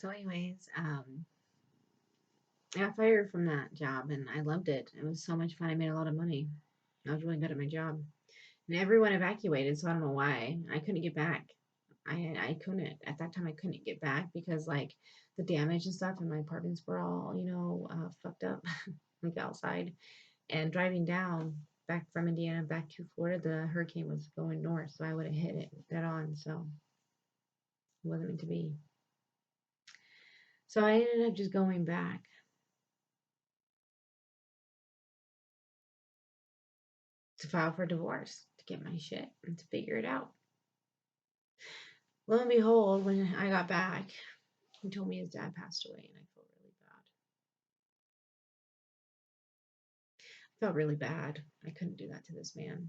So, anyways, I got fired from that job and I loved it. It was so much fun. I made a lot of money. I was really good at my job. And everyone evacuated, so I don't know why. I couldn't get back. I couldn't. At that time, I couldn't get back because, like, the damage and stuff in my apartments were all, fucked up, like outside. And driving down back from Indiana back to Florida, the hurricane was going north, so I would have hit it dead on. So it wasn't meant to be. So I ended up just going back to file for divorce to get my shit and to figure it out. Lo and behold, when I got back, he told me his dad passed away, and I felt really bad. I felt really bad. I couldn't do that to this man.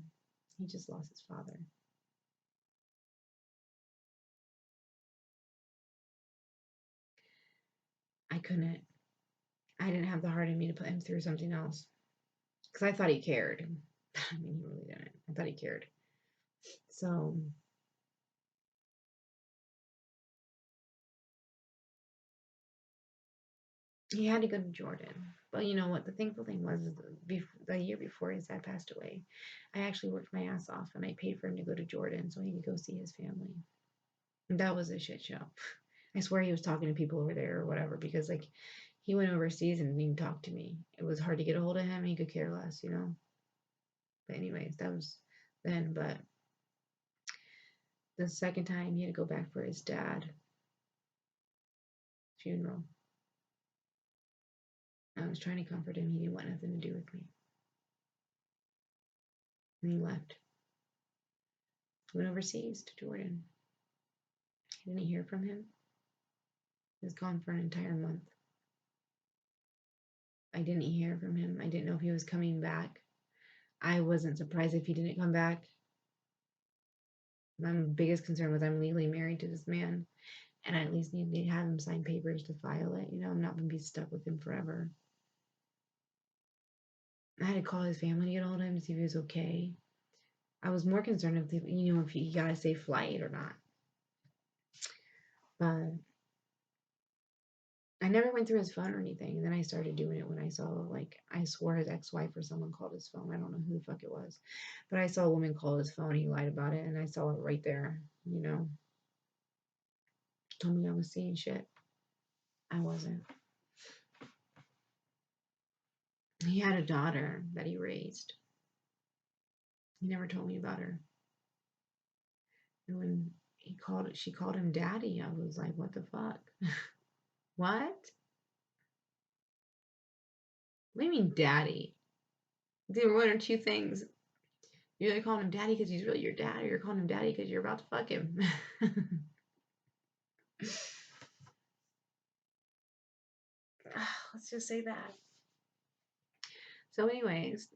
He just lost his father. I couldn't. I didn't have the heart in me to put him through something else because I thought he cared. I mean, he really didn't. I thought he cared. So he had to go to Jordan. But you know what? The thankful thing was the year before his dad passed away, I actually worked my ass off and I paid for him to go to Jordan so he could go see his family. And that was a shit show. I swear he was talking to people over there or whatever because, like, he went overseas and didn't talk to me. It was hard to get a hold of him. He could care less, you know? But, anyways, that was then. But the second time he had to go back for his dad funeral. I was trying to comfort him. He didn't want nothing to do with me. And he left. Went overseas to Jordan. I didn't hear from him. He was gone for an entire month. I didn't hear from him. I didn't know if he was coming back. I wasn't surprised if he didn't come back. My biggest concern was I'm legally married to this man, and I at least need to have him sign papers to file it. You know, I'm not going to be stuck with him forever. I had to call his family to get hold of him to see if he was okay. I was more concerned if he got a safe flight or not. But I never went through his phone or anything. And then I started doing it when I saw, like, I swore his ex-wife or someone called his phone. I don't know who the fuck it was. But I saw a woman call his phone. He lied about it. And I saw it right there, you know. Told me I was seeing shit. I wasn't. He had a daughter that he raised. He never told me about her. And when she called him daddy, I was like, what the fuck? What? What do you mean daddy? There were one or two things. You're either calling him daddy because he's really your dad, or you're calling him daddy because you're about to fuck him. Let's just say that. So, anyways,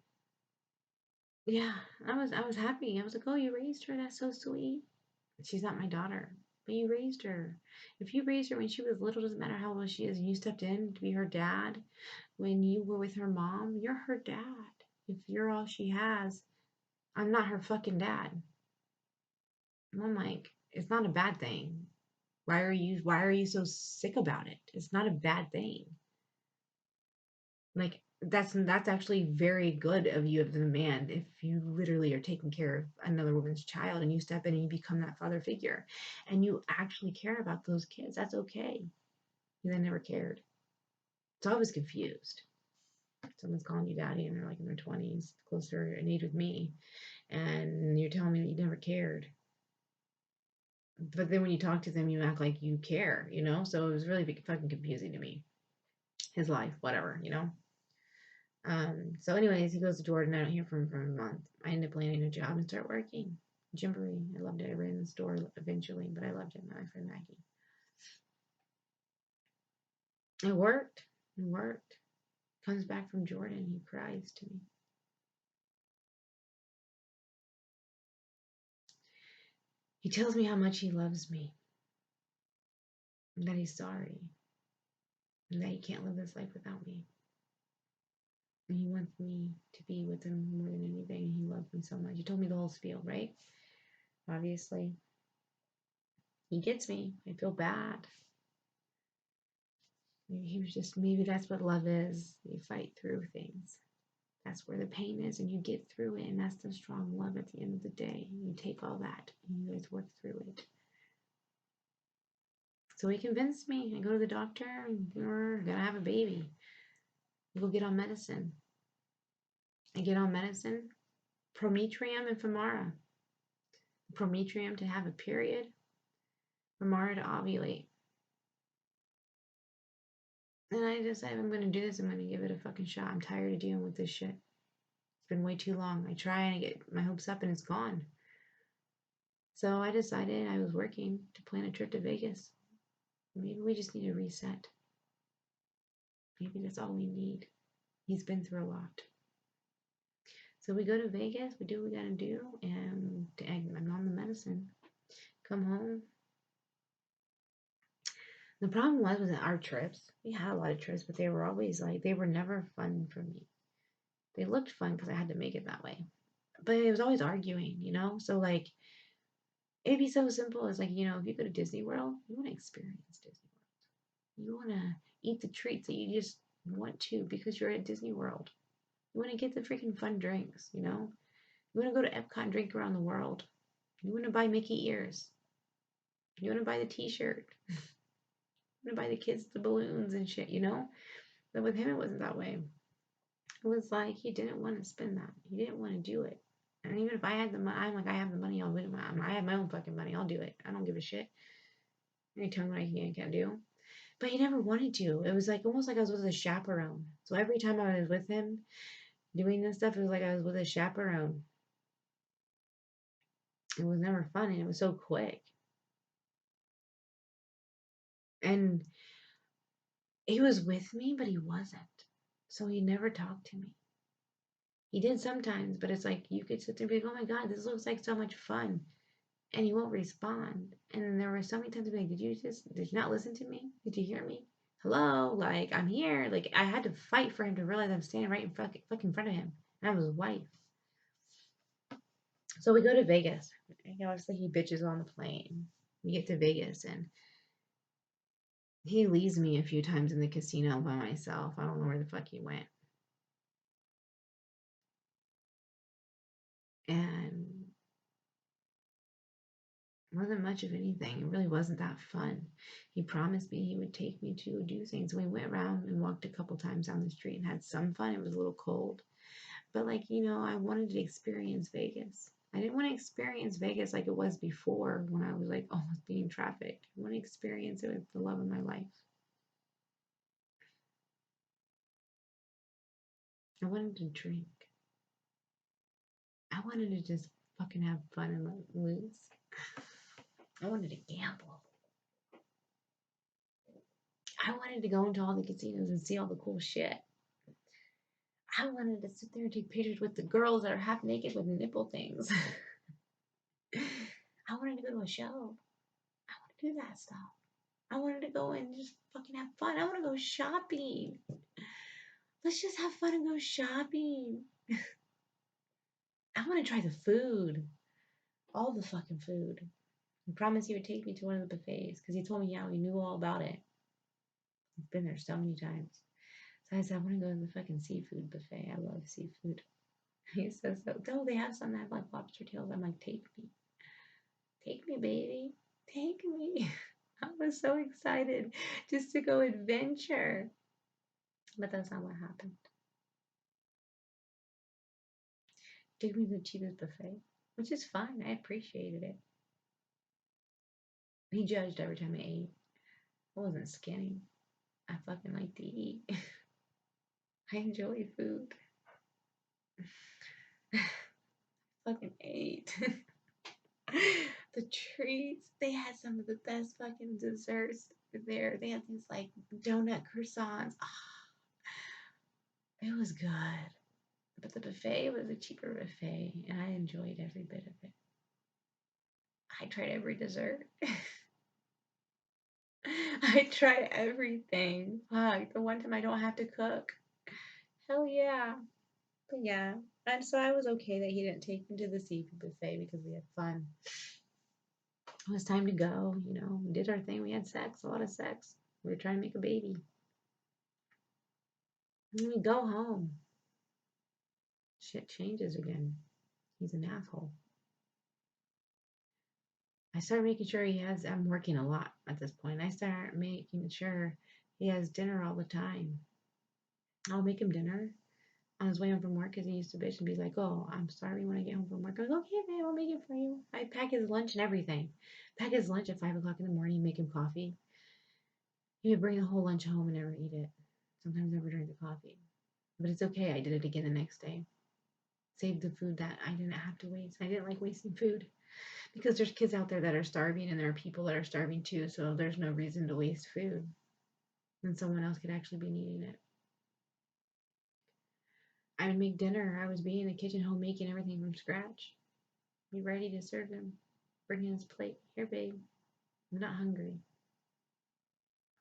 yeah, I was happy. I was like, oh, you raised her. That's so sweet. She's not my daughter, but you raised her. If you raised her when she was little, doesn't matter how old she is, and you stepped in to be her dad when you were with her mom, you're her dad. If you're all she has, I'm not her fucking dad. And I'm like, it's not a bad thing. Why are you so sick about it? It's not a bad thing. Like, that's actually very good of you as a man if you literally are taking care of another woman's child and you step in and you become that father figure and you actually care about those kids. That's okay. And I never cared. So I was confused. Someone's calling you daddy and they're like in their 20s, closer in age with me, and you're telling me that you never cared. But then when you talk to them, you act like you care, you know? So it was really fucking confusing to me. His life, whatever, you know? So anyways, he goes to Jordan. I don't hear from him for a month. I end up landing a job and start working. Gymboree. I loved it. I ran the store eventually, but I loved it. My friend Maggie. It worked. It worked. Comes back from Jordan. He cries to me. He tells me how much he loves me. And that he's sorry. And that he can't live this life without me. And he wants me to be with him more than anything. He loves me so much. He told me the whole spiel, right? Obviously. He gets me. I feel bad. Maybe he was just, maybe that's what love is. You fight through things. That's where the pain is, and you get through it, and that's the strong love at the end of the day. You take all that, and you guys work through it. So he convinced me. I go to the doctor, and we're gonna have a baby. I go get on medicine. I get on medicine, prometrium and femara. Prometrium to have a period, femara to ovulate. And I decided I'm gonna do this. I'm gonna give it a fucking shot. I'm tired of dealing with this shit. It's been way too long. I try and I get my hopes up, and it's gone. So I decided I was working to plan a trip to Vegas. Maybe we just need a reset. Maybe that's all we need. He's been through a lot. So we go to Vegas, we do what we gotta do, and I'm on the medicine. Come home. The problem was with our trips. We had a lot of trips, but they were always like, they were never fun for me. They looked fun because I had to make it that way. But it was always arguing, you know? So, like, it'd be so simple as, like, you know, if you go to Disney World, you want to experience Disney World. You want to eat the treats that you just want to because you're at Disney World. You want to get the freaking fun drinks, you know? You want to go to Epcot and drink around the world. You want to buy Mickey ears. You want to buy the t-shirt. You want to buy the kids the balloons and shit, you know? But with him, it wasn't that way. It was like he didn't want to spend that. He didn't want to do it. And even if I had the money, I'm like, I have the money, I'll do it. I have my own fucking money, I'll do it. I don't give a shit. Any tell me what I can and can't do. But he never wanted to. It was like almost like I was with a chaperone. So every time I was with him doing this stuff, it was like I was with a chaperone. It was never fun, and it was so quick. And he was with me, but he wasn't. So he never talked to me. He did sometimes, but it's like you could sit there and be like, oh my God, this looks like so much fun. And he won't respond. And then there were so many times I'd be like, did you not listen to me? Did you hear me? Hello? Like, I'm here. Like, I had to fight for him to realize I'm standing right in fucking front of him. And I was his wife. So we go to Vegas. You know, obviously he bitches on the plane. We get to Vegas and he leaves me a few times in the casino by myself. I don't know where the fuck he went. And it wasn't much of anything. It really wasn't that fun. He promised me he would take me to do things. We went around and walked a couple times down the street and had some fun. It was a little cold. But, like, you know, I wanted to experience Vegas. I didn't want to experience Vegas like it was before when I was like almost being trafficked. I want to experience it with the love of my life. I wanted to drink. I wanted to just fucking have fun and let loose. I wanted to gamble. I wanted to go into all the casinos and see all the cool shit. I wanted to sit there and take pictures with the girls that are half naked with nipple things. I wanted to go to a show. I want to do that stuff. I wanted to go and just fucking have fun. I want to go shopping. Let's just have fun and go shopping. I want to try the food. All the fucking food. He promised he would take me to one of the buffets because he told me how he knew all about it. I've been there so many times. So I said, I want to go to the fucking seafood buffet. I love seafood. He says, oh, they have some that have like lobster tails. I'm like, take me. Take me, baby. Take me. I was so excited just to go adventure. But that's not what happened. He took me to the cheapest buffet, which is fine. I appreciated it. He judged every time I ate. I wasn't skinny. I fucking like to eat. I enjoy food. Fucking ate. The treats. They had some of the best fucking desserts there. They had these like donut croissants. Oh, it was good. But the buffet was a cheaper buffet, and I enjoyed every bit of it. I tried every dessert. I tried everything. Fuck, the one time I don't have to cook. Hell yeah. But yeah. And so I was okay that he didn't take me to the seafood buffet because we had fun. It was time to go, you know. We did our thing. We had sex, a lot of sex. We were trying to make a baby. When we go home, shit changes again. He's an asshole. I start making sure I'm working a lot at this point. I start making sure he has dinner all the time. I'll make him dinner on his way home from work because he used to bitch and be like, "Oh, I'm sorry when I get home from work." I go, "Okay, babe, I'll make it for you." I pack his lunch and everything. Pack his lunch at 5 o'clock in the morning, make him coffee. He would bring the whole lunch home and never eat it. Sometimes never drink the coffee. But it's okay. I did it again the next day. Saved the food that I didn't have to waste. I didn't like wasting food because there's kids out there that are starving and there are people that are starving too. So there's no reason to waste food when someone else could actually be needing it. I would make dinner. I was being in the kitchen homemaking everything from scratch. Be ready to serve him. Bring him his plate. Here, babe. I'm not hungry.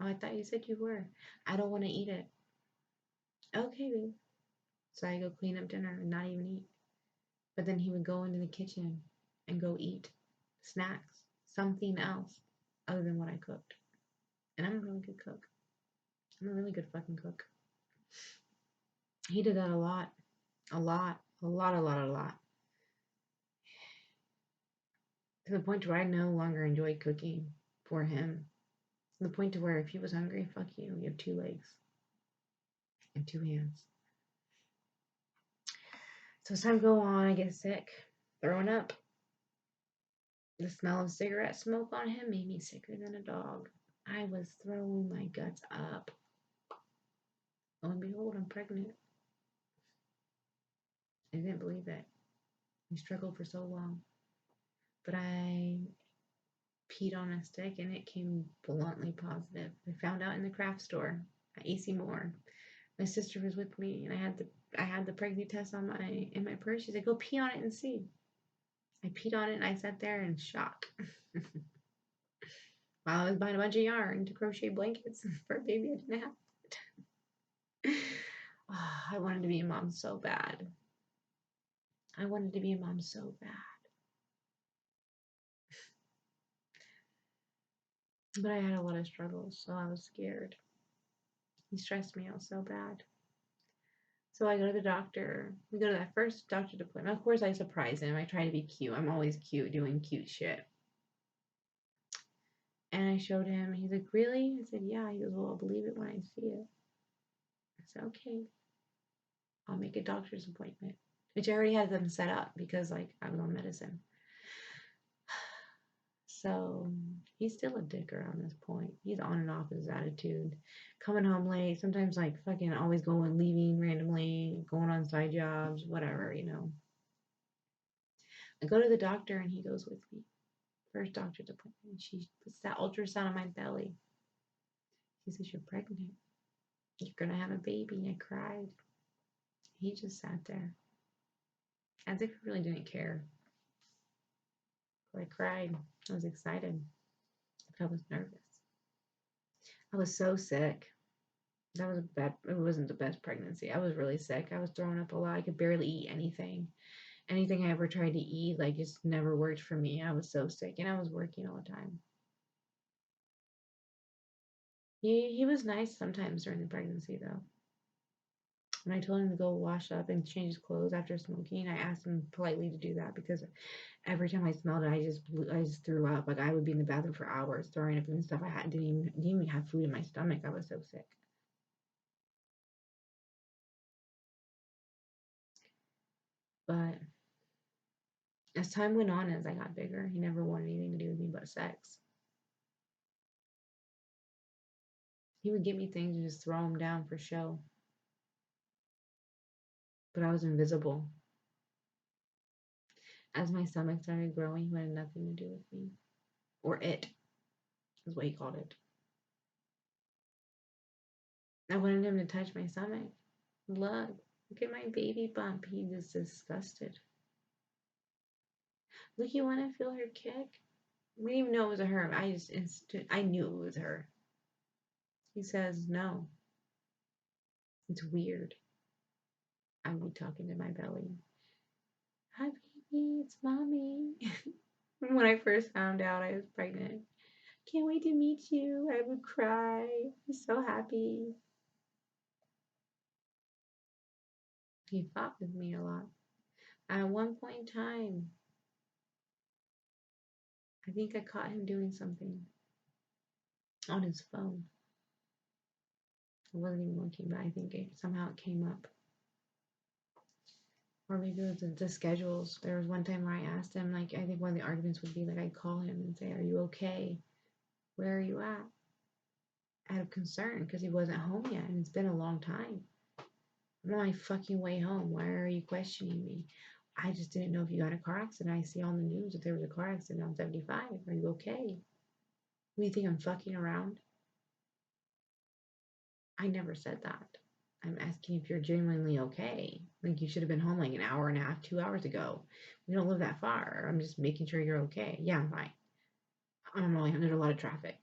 Oh, I thought you said you were. I don't want to eat it. Okay, babe. So I go clean up dinner and not even eat. But then he would go into the kitchen and go eat snacks, something else other than what I cooked. And I'm a really good cook. I'm a really good fucking cook. He did that a lot. A lot. A lot, a lot, a lot. To the point where I no longer enjoyed cooking for him. To the point to where if he was hungry, fuck you. You have 2 legs and 2 hands. So as time go on, I get sick, throwing up. The smell of cigarette smoke on him made me sicker than a dog. I was throwing my guts up. Lo and behold, I'm pregnant. I didn't believe it. We struggled for so long. But I peed on a stick and it came bluntly positive. I found out in the craft store at AC Moore. My sister was with me and I had the pregnancy test in my purse. She's like, "Go pee on it and see." I peed on it and I sat there in shock. While I was buying a bunch of yarn to crochet blankets for a baby I didn't have. Oh, I wanted to be a mom so bad. I wanted to be a mom so bad. But I had a lot of struggles, so I was scared. He stressed me out so bad. So I go to the doctor. We go to that first doctor's appointment. Of course, I surprise him. I try to be cute. I'm always cute doing cute shit. And I showed him. He's like, "Really?" I said, "Yeah." He goes, "Well, I'll believe it when I see it." I said, "Okay. I'll make a doctor's appointment." Which I already had them set up because, like, I was on medicine. So he's still a dick around this point. He's on and off his attitude. Coming home late, sometimes like fucking always going, leaving randomly, going on side jobs, whatever, you know. I go to the doctor and he goes with me. First doctor's appointment. She puts that ultrasound on my belly. She says, "You're pregnant. You're gonna have a baby." I cried. He just sat there as if he really didn't care. But I cried. I was excited. But I was nervous. I was so sick. That was bad. It wasn't the best pregnancy. I was really sick. I was throwing up a lot. I could barely eat anything. Anything I ever tried to eat, like, just never worked for me. I was so sick, and I was working all the time. He was nice sometimes during the pregnancy, though. When I told him to go wash up and change his clothes after smoking, I asked him politely to do that because every time I smelled it, I just threw up. Like, I would be in the bathroom for hours throwing up and stuff. Didn't even have food in my stomach. I was so sick. But as time went on, as I got bigger, he never wanted anything to do with me but sex. He would give me things and just throw them down for show. But I was invisible. As my stomach started growing, he wanted nothing to do with me. Or it, is what he called it. I wanted him to touch my stomach. Look at my baby bump. He was disgusted. Look, you want to feel her kick? We didn't even know it was her. I knew it was her. He says, "No, it's weird." I would be talking to my belly. "Hi, baby, it's mommy." When I first found out I was pregnant, "Can't wait to meet you." I would cry. I was so happy. He fought with me a lot. At one point in time, I think I caught him doing something on his phone. I wasn't even looking, but I think somehow it came up. Or maybe it was the schedules. There was one time where I asked him, like, I think one of the arguments would be like, I'd call him and say, "Are you okay? Where are you at?" Out of concern because he wasn't home yet and it's been a long time. I'm on my fucking way home. Why are you questioning me? I just didn't know if you got a car accident. I see on the news that there was a car accident on 75. Are you okay? Do you think I'm fucking around? I never said that. I'm asking if you're genuinely okay. Like you should have been home like an hour and a half, 2 hours ago. We don't live that far. I'm just making sure you're okay. Yeah, I'm fine. I don't know. There's a lot of traffic.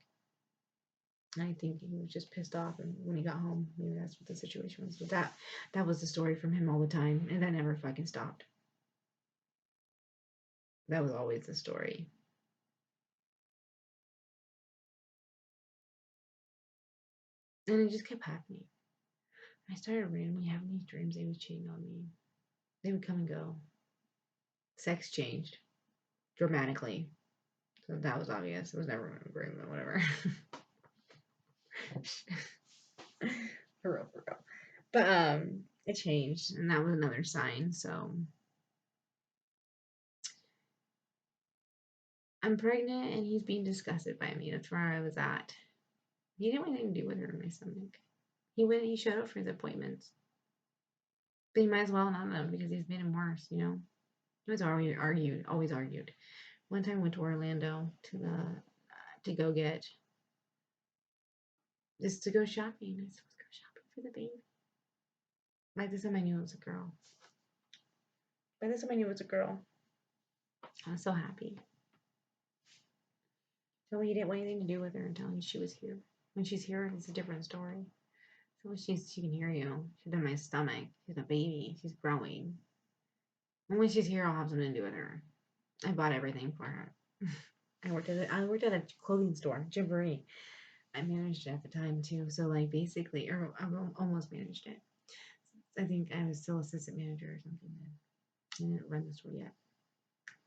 And I think he was just pissed off, and when he got home, maybe that's what the situation was. But that was the story from him all the time, and that never fucking stopped. That was always the story. And it just kept happening. I started randomly having these dreams they was cheating on me. They would come and go. Sex changed dramatically. So that was obvious. It was never an agreement, whatever. For real, for real. But it changed, and that was another sign. So I'm pregnant, and he's being disgusted by me. That's where I was at. He didn't want anything to do with her in my stomach. He showed up for his appointments. But he might as well not have because he's made him worse, you know? He was always argued. One time I went to Orlando to go get just to go shopping. I said, let's go shopping for the baby. By this time I knew it was a girl. By this time I knew it was a girl. I was so happy. So he didn't want anything to do with her until she was here. When she's here, it's a different story. So when she can hear you. She's in my stomach. She's a baby. She's growing. And when she's here, I'll have something to do with her. I bought everything for her. I worked at a clothing store, Gymboree. I managed it at the time too. So like basically, or I almost managed it. I think I was still assistant manager or something then. I didn't run the store yet.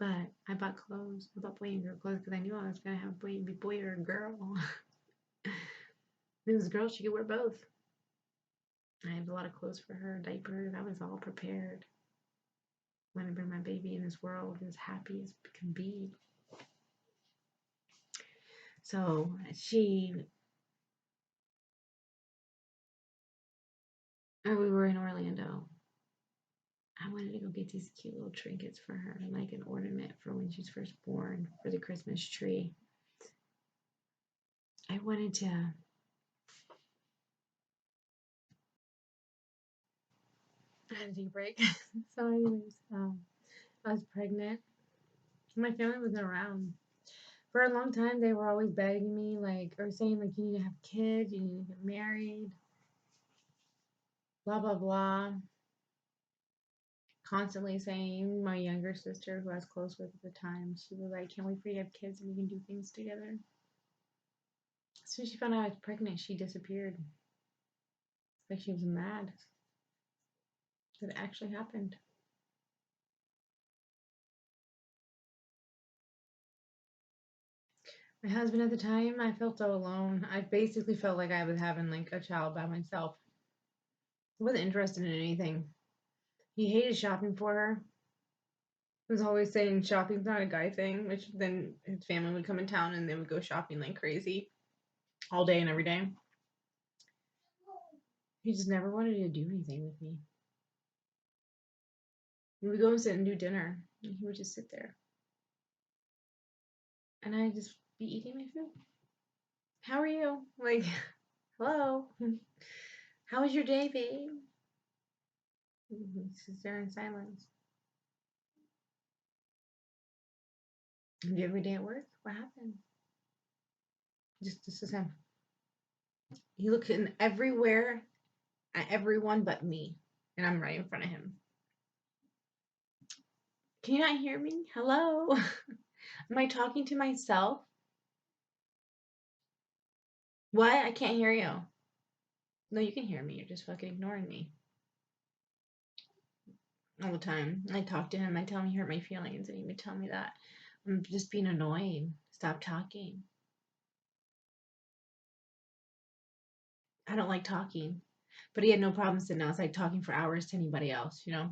But I bought clothes. I bought boy and girl clothes because I knew I was gonna have a boy or a girl. If it was a girl, she could wear both. I had a lot of clothes for her, diapers. I was all prepared. When I bring my baby in this world as happy as can be. So we were in Orlando. I wanted to go get these cute little trinkets for her, like an ornament for when she's first born for the Christmas tree. I wanted to. I had to take a break. So, anyways, I was pregnant. My family wasn't around. For a long time, they were always begging me, like, or saying, like, you need to have kids, you need to get married, blah, blah, blah. Constantly saying, my younger sister, who I was close with at the time, she was like, can't wait for you to have kids and we can do things together. As soon as she found out I was pregnant, she disappeared. It's like she was mad that it actually happened. My husband at the time, I felt so alone. I basically felt like I was having like a child by myself. I wasn't interested in anything. He hated shopping for her. He was always saying shopping's not a guy thing, which then his family would come in town and they would go shopping like crazy all day and every day. He just never wanted to do anything with me. We would go and sit and do dinner, and he would just sit there. And I'd just be eating my food. How are you? Like, hello. How was your day, babe? He sits there in silence. And every day at work, what happened? Just this is him. He looked in everywhere at everyone but me, and I'm right in front of him. Can you not hear me? Hello? Am I talking to myself? What? I can't hear you. No, you can hear me. You're just fucking ignoring me. all the time. I talk to him. I tell him he hurt my feelings, and he would tell me that I'm just being annoying. Stop talking. I don't like talking. But he had no problem sitting outside talking for hours to anybody else, you know?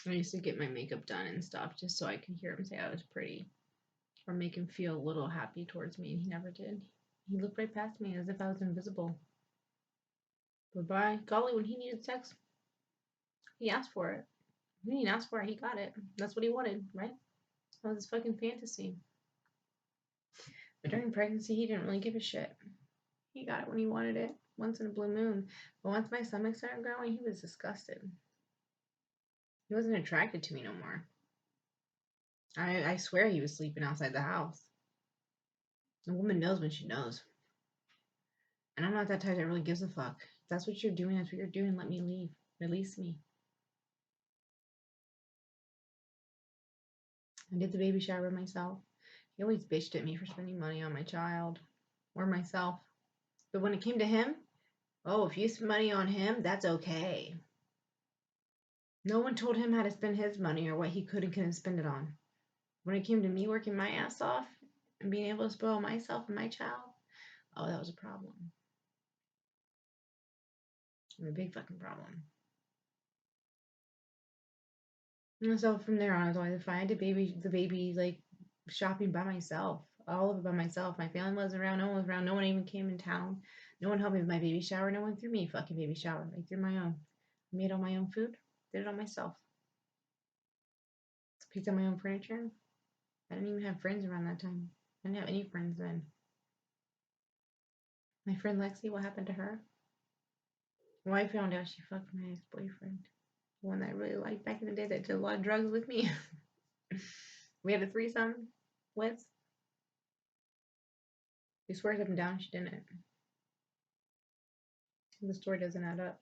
I used to get my makeup done and stuff just so I could hear him say I was pretty or make him feel a little happy towards me, and he never did. He looked right past me as if I was invisible. But by golly, when he needed sex, he asked for it. He didn't ask for it, he got it. That's what he wanted, right? That was his fucking fantasy. But during pregnancy, he didn't really give a shit. He got it when he wanted it, once in a blue moon. But once my stomach started growing, he was disgusted. He wasn't attracted to me no more. I swear he was sleeping outside the house. A woman knows when she knows. And I'm not that type that really gives a fuck. If that's what you're doing, that's what you're doing. Let me leave. Release me. I did the baby shower myself. He always bitched at me for spending money on my child or myself. But when it came to him, oh, if you spend money on him, that's okay. No one told him how to spend his money or what he could and couldn't spend it on. When it came to me working my ass off and being able to spoil myself and my child, oh, that was a problem. A big fucking problem. And so from there on, I was always fine. I did the baby like shopping by myself, all of it by myself. My family wasn't around, no one was around, no one even came in town. No one helped me with my baby shower, no one threw me a fucking baby shower. I threw my own. I made all my own food, did it all myself. Picked up my own furniture. I didn't even have friends around that time. I didn't have any friends then. My friend Lexi, what happened to her? Well, I found out she fucked my ex-boyfriend. The one that I really liked back in the day that did a lot of drugs with me. We had a threesome with. She swears up and down she didn't. The story doesn't add up.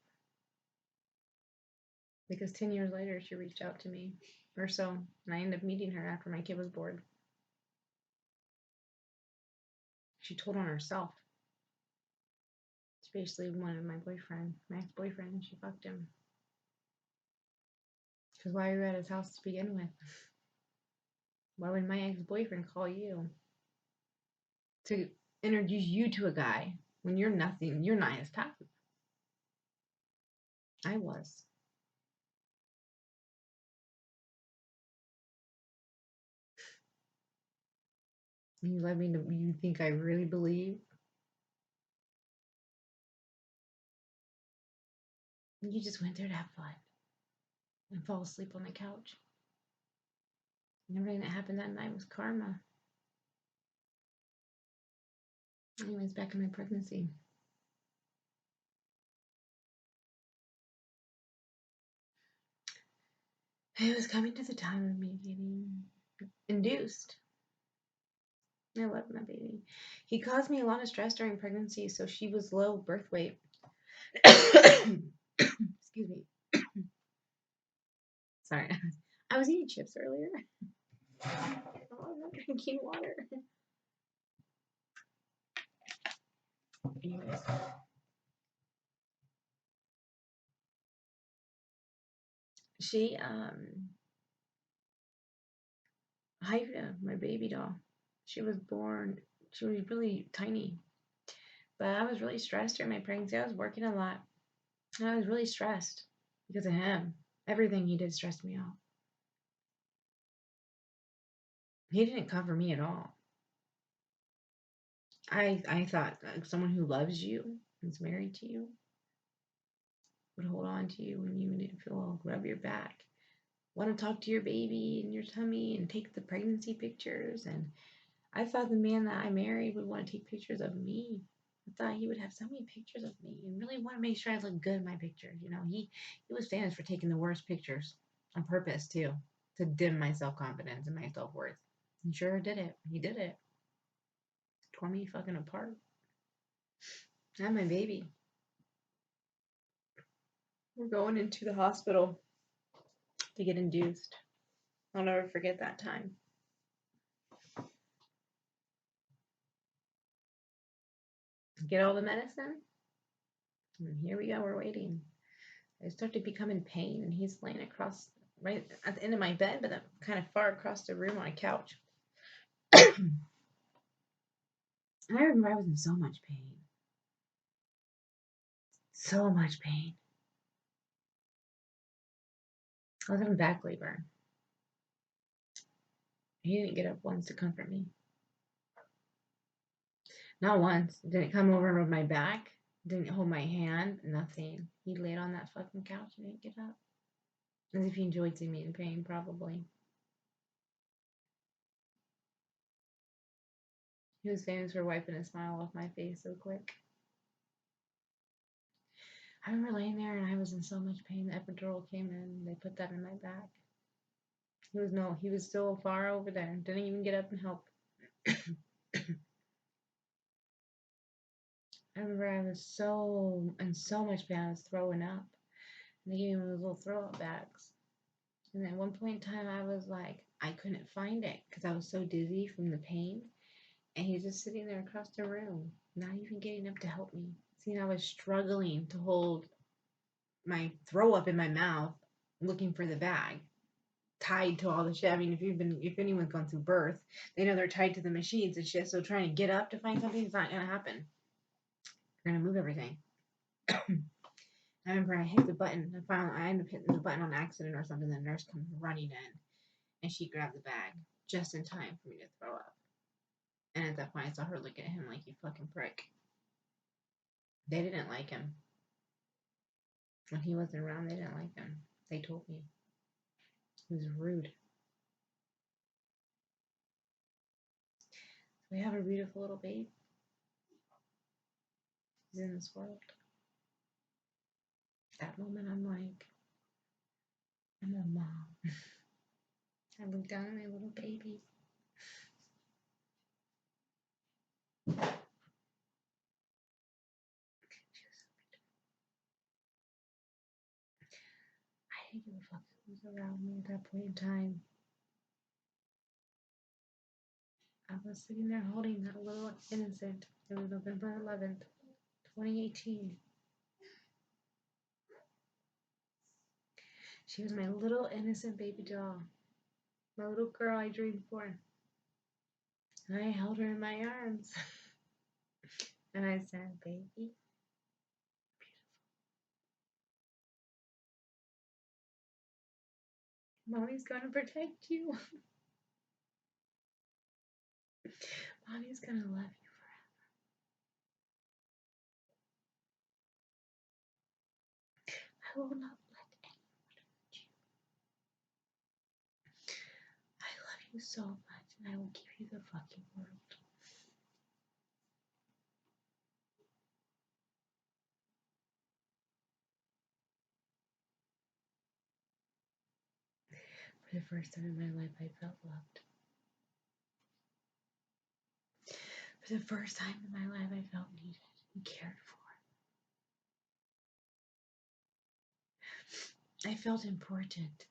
Because 10 years later, she reached out to me or so, and I ended up meeting her after my kid was born. She told on herself. She basically wanted my ex-boyfriend, and she fucked him. Because why were you at his house to begin with? Why would my ex-boyfriend call you to introduce you to a guy when you're nothing? You're not his type. I was. You let me know. You think I really believe? You just went there to have fun and fall asleep on the couch. And everything that happened that night was karma. Anyways, back in my pregnancy. It was coming to the time of me getting induced. I love my baby. He caused me a lot of stress during pregnancy, so she was low birth weight. Excuse me. Sorry. I was eating chips earlier. Oh, I'm not drinking water. Anyways. She, Haifa, my baby doll, she was really tiny. But I was really stressed during my pregnancy. I was working a lot. And I was really stressed because of him. Everything he did stressed me out. He didn't cover me at all. I thought someone who loves you, who's married to you, would hold on to you when you didn't feel well, rub your back, want to talk to your baby in your tummy and take the pregnancy pictures. And I thought the man that I married would want to take pictures of me. I thought he would have so many pictures of me and really want to make sure I look good in my pictures. You know, he was famous for taking the worst pictures on purpose too, to dim my self-confidence and my self-worth. And sure did it. He did it. Tore me fucking apart. I'm my baby. We're going into the hospital to get induced. I'll never forget that time. Get all the medicine, And here we go, we're waiting. I start to become in pain, and he's laying across right at the end of my bed, but I'm kind of far across the room on a couch. And I remember I was in so much pain. So much pain. I was in back labor. He didn't get up once to comfort me. Not once. Didn't come over and rub my back. Didn't hold my hand. Nothing. He laid on that fucking couch and didn't get up. As if he enjoyed seeing me in pain, probably. He was famous for wiping a smile off my face so quick. I remember laying there and I was in so much pain. The epidural came in. They put that in my back. He was still far over there. Didn't even get up and help. I remember I was in so much pain. I was throwing up. And they gave me those little throw up bags. And at one point in time, I was like, I couldn't find it because I was so dizzy from the pain. And he's just sitting there across the room, not even getting up to help me. Seeing I was struggling to hold my throw up in my mouth, looking for the bag, tied to all the shit. I mean, if anyone's gone through birth, they know they're tied to the machines and shit. So trying to get up to find something is not gonna happen. You're gonna move everything. I remember I hit the button. I ended up hitting the button on accident or something. The nurse comes running in, and she grabbed the bag just in time for me to throw up. And at that point, I saw her look at him like, you fucking prick. They didn't like him. When he wasn't around, they didn't like him. They told me. He was rude. We have a beautiful little babe. He's in this world. That moment, I'm like, I'm a mom. I look down at my little baby. I didn't give a fuck who was around me at that point in time. I was sitting there holding that little innocent. It was November 11th, 2018. She was my little innocent baby doll. My little girl I dreamed for. And I held her in my arms. And I said, baby, beautiful. Mommy's gonna protect you. Mommy's gonna love you forever. I will not let anyone hurt you. I love you so much, and I will give you the fucking world. For the first time in my life, I felt loved. For the first time in my life, I felt needed and cared for. I felt important.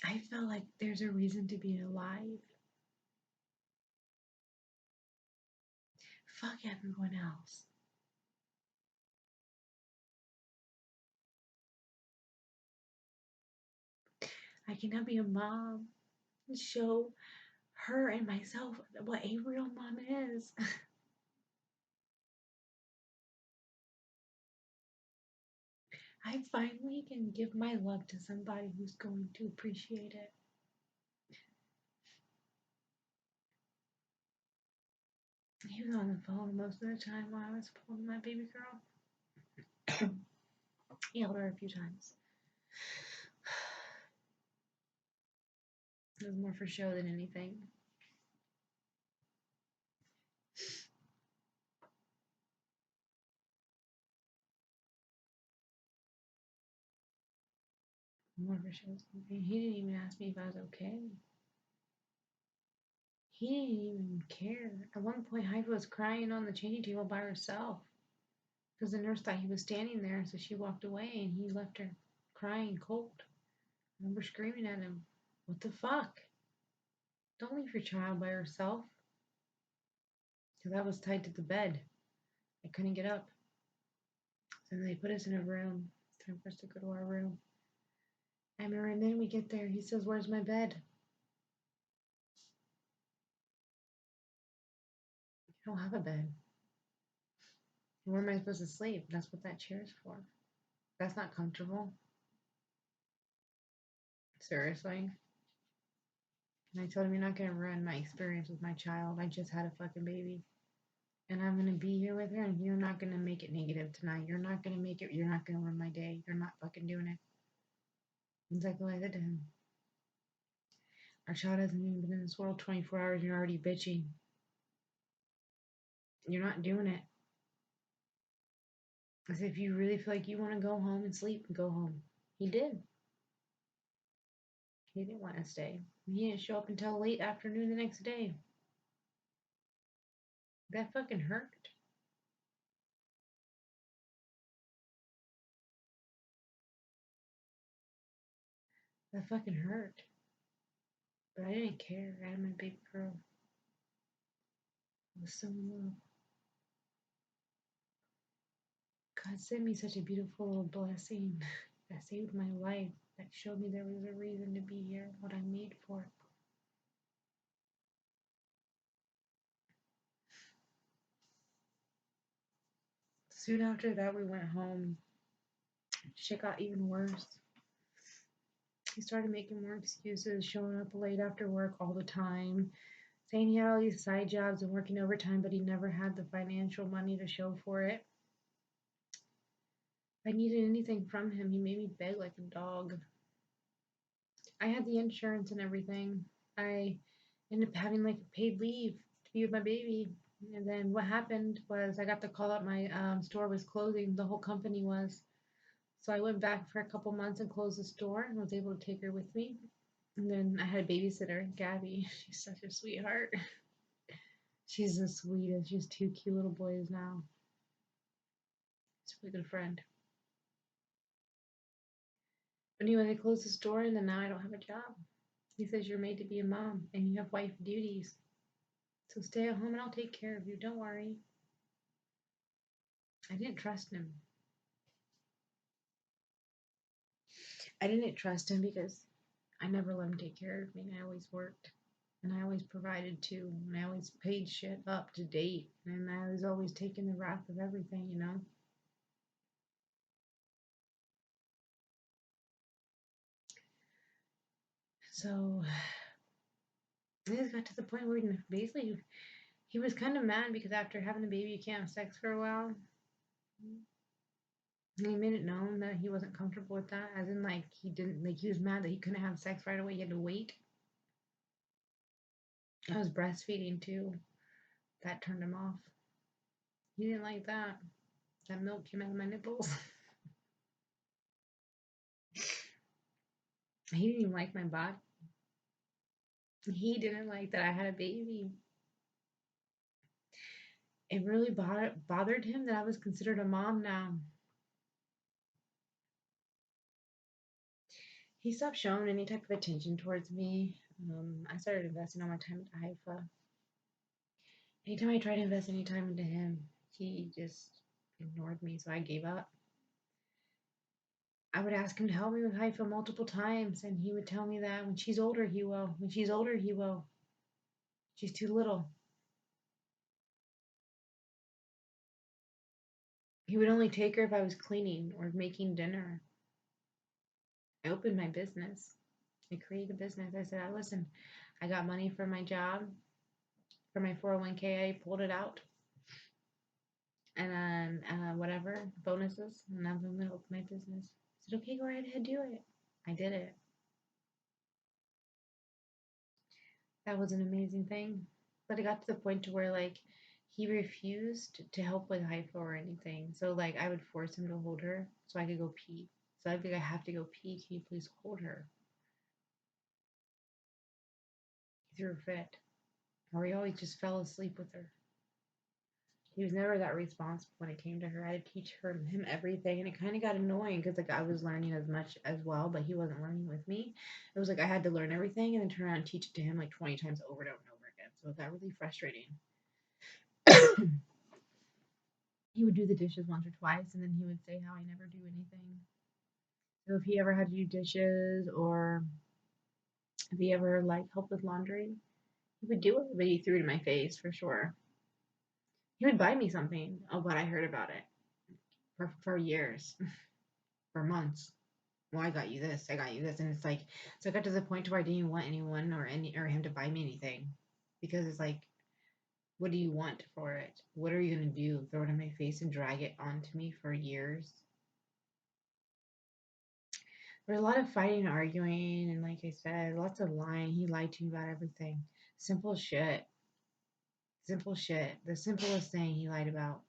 I felt like there's a reason to be alive. Fuck everyone else. I can now be a mom and show her and myself what a real mom is. I finally can give my love to somebody who's going to appreciate it. He was on the phone most of the time while I was holding my baby girl. He held her a few times. It was more for show than anything. More for show than anything. He didn't even ask me if I was okay. He didn't even care. At one point, Haifa was crying on the changing table by herself because the nurse thought he was standing there, so she walked away and he left her crying cold. I remember screaming at him, "What the fuck? Don't leave your child by herself." because I was tied to the bed. I couldn't get up. So then they put us in a room. It's time for us to go to our room. I remember, and then we get there. He says, "Where's my bed?" I don't have a bed. Where am I supposed to sleep? That's what that chair's for. That's not comfortable. Seriously. And I told him, "You're not going to ruin my experience with my child. I just had a fucking baby. And I'm going to be here with her, and you're not going to make it negative tonight. You're not going to make it, you're not going to ruin my day. You're not fucking doing it." Exactly what I said to him. Our child hasn't even been in this world 24 hours, and you're already bitching. You're not doing it. I said, if you really feel like you want to go home and sleep, go home. He did. He didn't want to stay. He didn't show up until late afternoon the next day. That fucking hurt. That fucking hurt. But I didn't care. I had my baby girl. I was so in love. God sent me such a beautiful little blessing that saved my life, that showed me there was a reason to be here, what I'm made for. Soon after that, we went home. Shit got even worse. He started making more excuses, showing up late after work all the time, saying he had all these side jobs and working overtime, but he never had the financial money to show for it. If I needed anything from him, he made me beg like a dog. I had the insurance and everything. I ended up having like paid leave to be with my baby. And then what happened was I got the call that my store was closing. The whole company was. So I went back for a couple months and closed the store and was able to take her with me. And then I had a babysitter, Gabby. She's such a sweetheart. She's the sweetest. She has two cute little boys now. She's a really good friend. But anyway, I closed the store and then now I don't have a job. He says you're made to be a mom and you have wife duties. So stay at home and I'll take care of you. Don't worry. I didn't trust him. I didn't trust him because I never let him take care of me. I always worked and I always provided too. And I always paid shit up to date. And I was always taking the wrath of everything, you know? So it just got to the point where basically he was kind of mad because after having the baby, you can't have sex for a while. And he made it known that he wasn't comfortable with that, as in like he didn't like he was mad that he couldn't have sex right away. He had to wait. I was breastfeeding too. That turned him off. He didn't like that. That milk came out of my nipples. He didn't even like my body. He didn't like that I had a baby. It really bothered him that I was considered a mom now. He stopped showing any type of attention towards me. I started investing all my time into Haifa. Anytime I tried to invest any time into him, he just ignored me, so I gave up. I would ask him to help me with Haifa multiple times, and he would tell me that when she's older, he will. When she's older, he will. She's too little. He would only take her if I was cleaning or making dinner. I opened my business. I created a business. I said, listen, I got money for my job, for my 401k. I pulled it out. And then whatever, bonuses. And I'm going to open my business. I said, okay, go right ahead, do it. I did it. That was an amazing thing. But it got to the point to where like he refused to help with Haifa or anything. So like I would force him to hold her so I could go pee. So I'd be like, I have to go pee. Can you please hold her? He threw a fit. Or he always just fell asleep with her. He was never that responsible when it came to her. I had to teach him everything, and it kind of got annoying because like I was learning as much as well, but he wasn't learning with me. It was like I had to learn everything and then turn around and teach it to him like 20 times over and over and over again. So it got really frustrating. He would do the dishes once or twice, and then he would say how I never do anything. So if he ever had to do dishes, or if he ever like helped with laundry, he would do it, but he threw it in my face for sure. He would buy me something, oh, but I heard about it for years, for months. Well, I got you this, I got you this, and it's like, so I got to the point where I didn't even want anyone or him to buy me anything, because it's like, what do you want for it? What are you gonna do? Throw it in my face and drag it onto me for years? There's a lot of fighting and arguing, and like I said, lots of lying. He lied to me about everything. Simple shit. Simple shit. The simplest thing he lied about.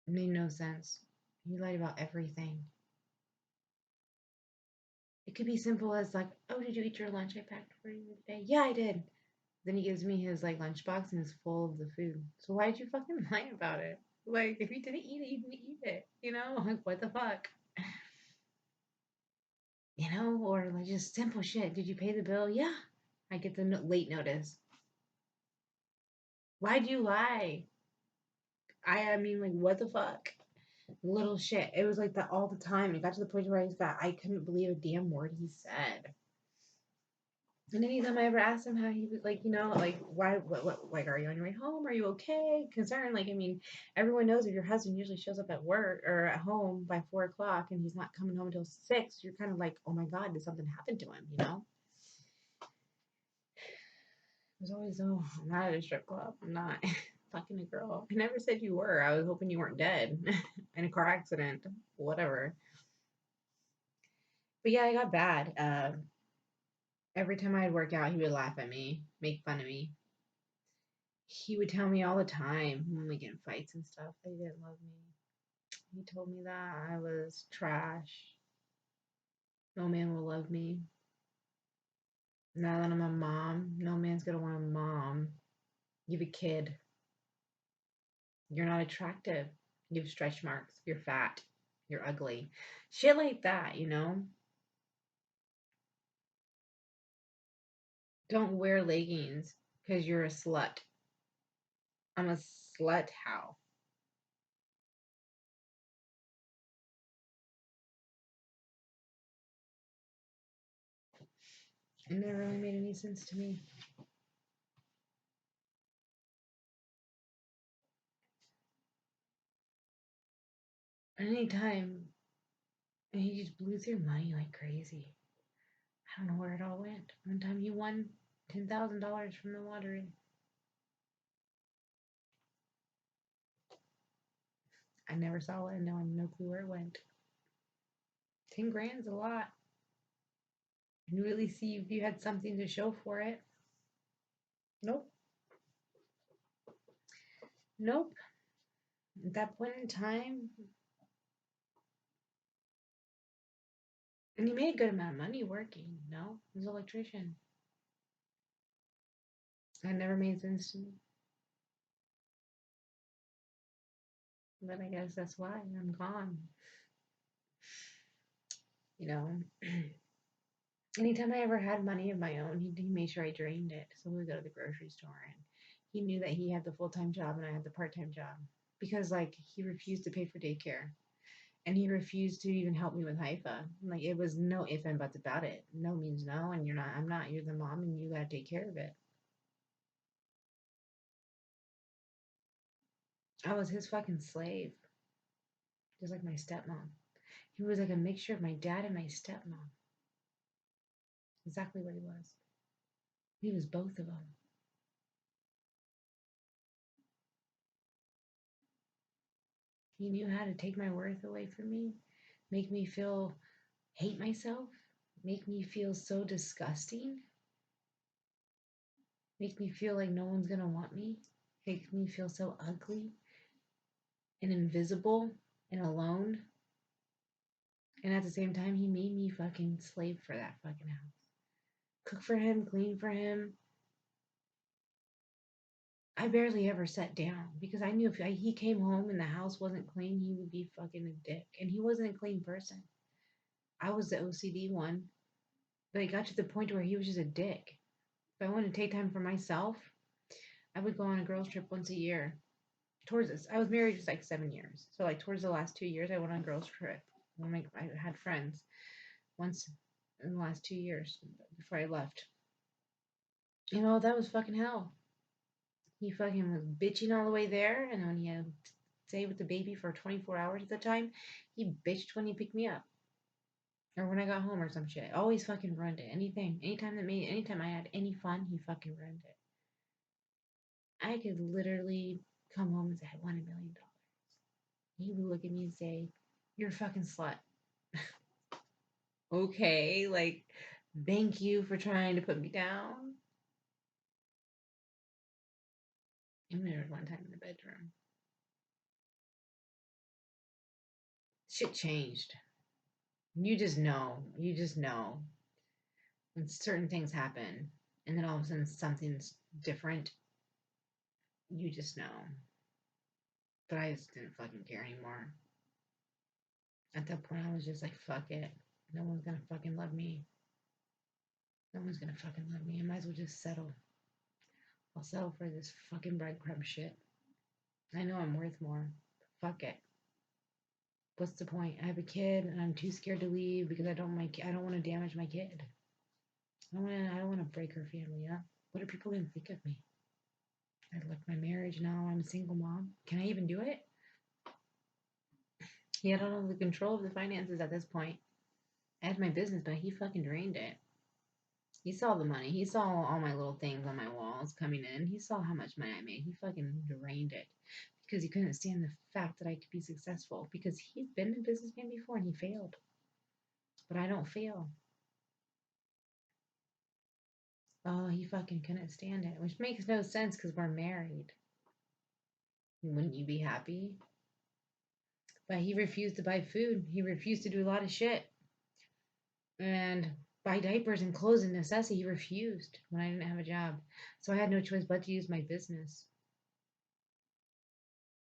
It made no sense. He lied about everything. It could be simple as like, oh, did you eat your lunch I packed for you today? Yeah, I did. Then he gives me his like lunchbox and it's full of the food. So why did you fucking lie about it? Like, if you didn't eat it, you didn't eat it. You know, like what the fuck? You know, or like just simple shit. Did you pay the bill? Yeah. I get the late notice. Why'd you lie? I mean, like, what the fuck? Little shit. It was like that all the time. It got to the point where I couldn't believe a damn word he said. And anytime I ever asked him how he was, like, like, why, like, are you on your way home? Are you okay? Concerned. Like, I mean, everyone knows if your husband usually shows up at work or at home by 4 o'clock and he's not coming home until 6, you're kind of like, oh my God, did something happen to him, There's always, oh, I'm not at a strip club. I'm not fucking a girl. I never said you were. I was hoping you weren't dead in a car accident, whatever. But yeah, I got bad. Every time I'd work out, he would laugh at me, make fun of me. He would tell me all the time when we get in fights and stuff that he didn't love me. He told me that I was trash. No man will love me. Now that I'm a mom, no man's gonna want a mom. You have a kid. You're not attractive. You have stretch marks. You're fat. You're ugly. Shit like that. Don't wear leggings because you're a slut. I'm a slut. How? It never really made any sense to me. Anytime, and he just blew through money like crazy. I don't know where it all went. One time he won $10,000 from the lottery. I never saw it, and now I have no clue where it went. 10 grand's a lot. You really see if you had something to show for it. Nope. Nope. At that point in time, and he made a good amount of money working, He was an electrician. That never made sense to me. But I guess that's why I'm gone. You know, anytime I ever had money of my own, he made sure I drained it. So we would go to the grocery store, and he knew that he had the full time job and I had the part time job because, like, he refused to pay for daycare and he refused to even help me with Haifa. Like, it was no if and buts about it. No means no, and you're not. I'm not. You're the mom, and you gotta take care of it. I was his fucking slave, just like my stepmom. He was like a mixture of my dad and my stepmom. Exactly what he was. He was both of them. He knew how to take my worth away from me, make me feel hate myself, make me feel so disgusting, make me feel like no one's gonna want me, make me feel so ugly and invisible and alone. And at the same time, he made me fucking slave for that fucking house. Cook for him, clean for him. I barely ever sat down because I knew if he came home and the house wasn't clean, he would be fucking a dick. And he wasn't a clean person. I was the OCD one. But it got to the point where he was just a dick. If I wanted to take time for myself, I would go on a girls' trip once a year. Towards this, I was married just like 7 years. So like towards the last 2 years, I went on a girls' trip. I had friends once in the last 2 years before I left. You know, that was fucking hell. He fucking was bitching all the way there, and when he had to stay with the baby for 24 hours at the time, he bitched when he picked me up. Or when I got home or some shit. Always fucking ruined it. Anytime I had any fun, he fucking ruined it. I could literally come home and say, I won $1 million. He would look at me and say, you're a fucking slut. Okay, like, thank you for trying to put me down. And there was one time in the bedroom. Shit changed. You just know. You just know. When certain things happen, and then all of a sudden something's different, you just know. But I just didn't fucking care anymore. At that point, I was just like, fuck it. No one's gonna fucking love me. No one's gonna fucking love me. I might as well just settle. I'll settle for this fucking breadcrumb shit. I know I'm worth more. Fuck it. What's the point? I have a kid and I'm too scared to leave because I don't want to damage my kid. I don't want to break her family up. What are people gonna think of me? I left my marriage now. I'm a single mom. Can I even do it? He had all the control of the finances at this point. I had my business, but he fucking drained it. He saw the money. He saw all my little things on my walls coming in. He saw how much money I made. He fucking drained it because he couldn't stand the fact that I could be successful because he's been a businessman before and he failed. But I don't fail. Oh, he fucking couldn't stand it, which makes no sense because we're married. Wouldn't you be happy? But he refused to buy food. He refused to do a lot of shit. And buy diapers and clothes and necessity. He refused when I didn't have a job. So I had no choice but to use my business.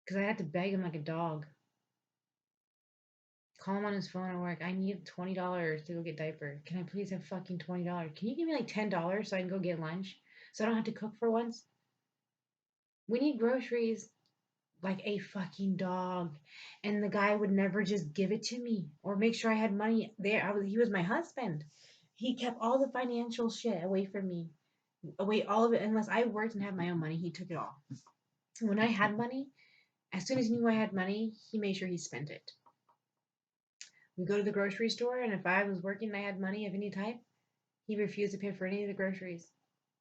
Because I had to beg him like a dog. Call him on his phone at work. I need $20 to go get diapers. Can I please have fucking $20? Can you give me like $10 so I can go get lunch? So I don't have to cook for once? We need groceries like a fucking dog. And the guy would never just give it to me or make sure I had money there. He was my husband. He kept all the financial shit away from me. Away all of it. Unless I worked and had my own money, he took it all. When I had money, as soon as he knew I had money, he made sure he spent it. We go to the grocery store, and if I was working and I had money of any type, he refused to pay for any of the groceries.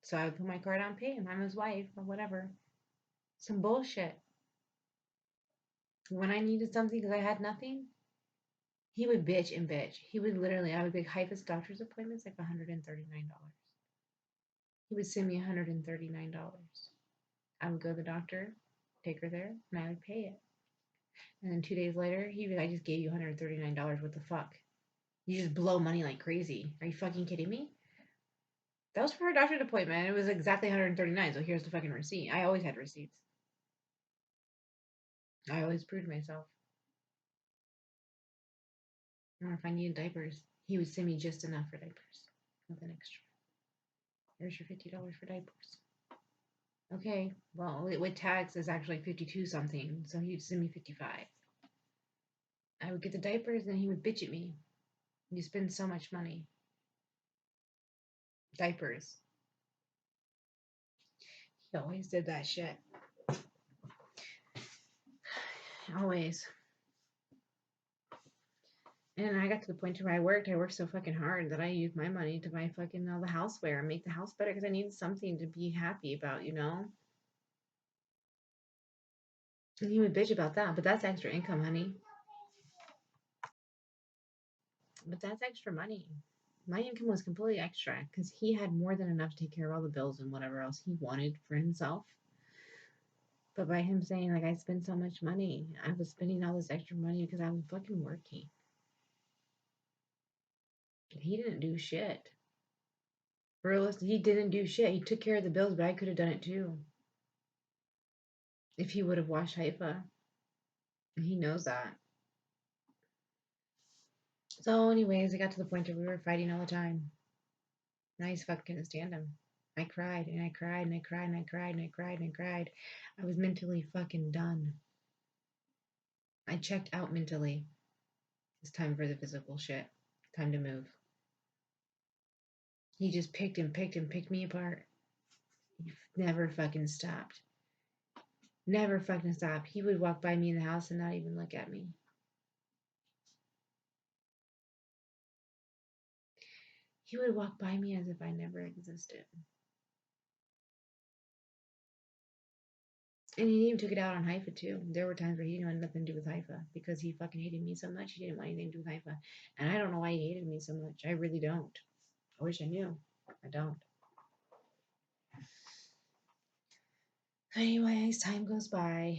So I would put my card on pay, and I'm his wife or whatever. Some bullshit. When I needed something because I had nothing, he would bitch and bitch. He would literally, I would be highest doctor's appointments like $139. He would send me $139. I would go to the doctor, take her there, and I would pay it. And then 2 days later, he'd be like, I just gave you $139. What the fuck? You just blow money like crazy. Are you fucking kidding me? That was for her doctor's appointment. It was exactly 139. So here's the fucking receipt. I always had receipts. I always proved myself. Or if I needed diapers, he would send me just enough for diapers. Nothing extra. Here's your $50 for diapers. Okay, well, with tax, it's actually 52 something. So he'd send me 55. I would get the diapers and he would bitch at me. You spend so much money. Diapers. He always did that shit. Always. And I got to the point where I worked so fucking hard that I used my money to buy fucking all the houseware and make the house better because I needed something to be happy about, you know? And he would bitch about that, but that's extra income, honey. But that's extra money. My income was completely extra because he had more than enough to take care of all the bills and whatever else he wanted for himself. But by him saying, like, I spend so much money, I was spending all this extra money because I was fucking working. He didn't do shit. Realistic, he didn't do shit. He took care of the bills, but I could have done it too. If he would have watched Haifa. And he knows that. So anyways, it got to the point where we were fighting all the time. And I just fucking couldn't stand him. I cried and I cried and I cried and I cried and I cried and I cried. I was mentally fucking done. I checked out mentally. It's time for the physical shit. Time to move. He just picked and picked and picked me apart. He never fucking stopped. Never fucking stopped. He would walk by me in the house and not even look at me. He would walk by me as if I never existed. And he even took it out on Haifa too. There were times where he didn't want nothing to do with Haifa because he fucking hated me so much. He didn't want anything to do with Haifa. And I don't know why he hated me so much. I really don't. I wish I knew. I don't. Anyways, time goes by.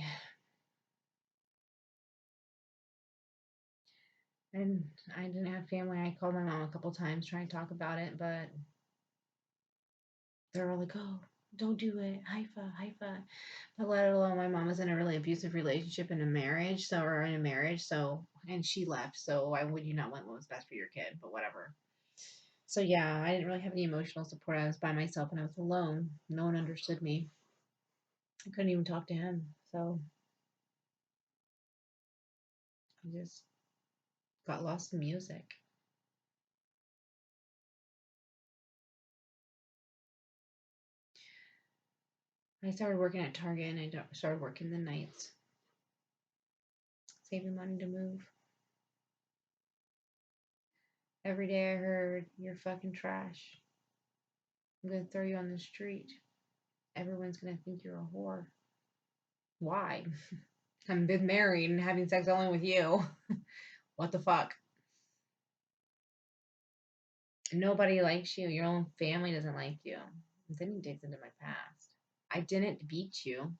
And I didn't have family. I called my mom a couple times trying to talk about it, but they were like, oh, don't do it. Haifa, Haifa. But let alone my mom was in a really abusive relationship in a marriage, so and she left, so why would you not want what was best for your kid? But whatever. So yeah, I didn't really have any emotional support. I was by myself and I was alone. No one understood me. I couldn't even talk to him. So I just got lost in music. I started working at Target and I started working the nights, saving money to move. Every day I heard, you're fucking trash. I'm going to throw you on the street. Everyone's going to think you're a whore. Why? I've been married and having sex only with you. What the fuck? Nobody likes you. Your own family doesn't like you. And then he digs into my past. I didn't beat you.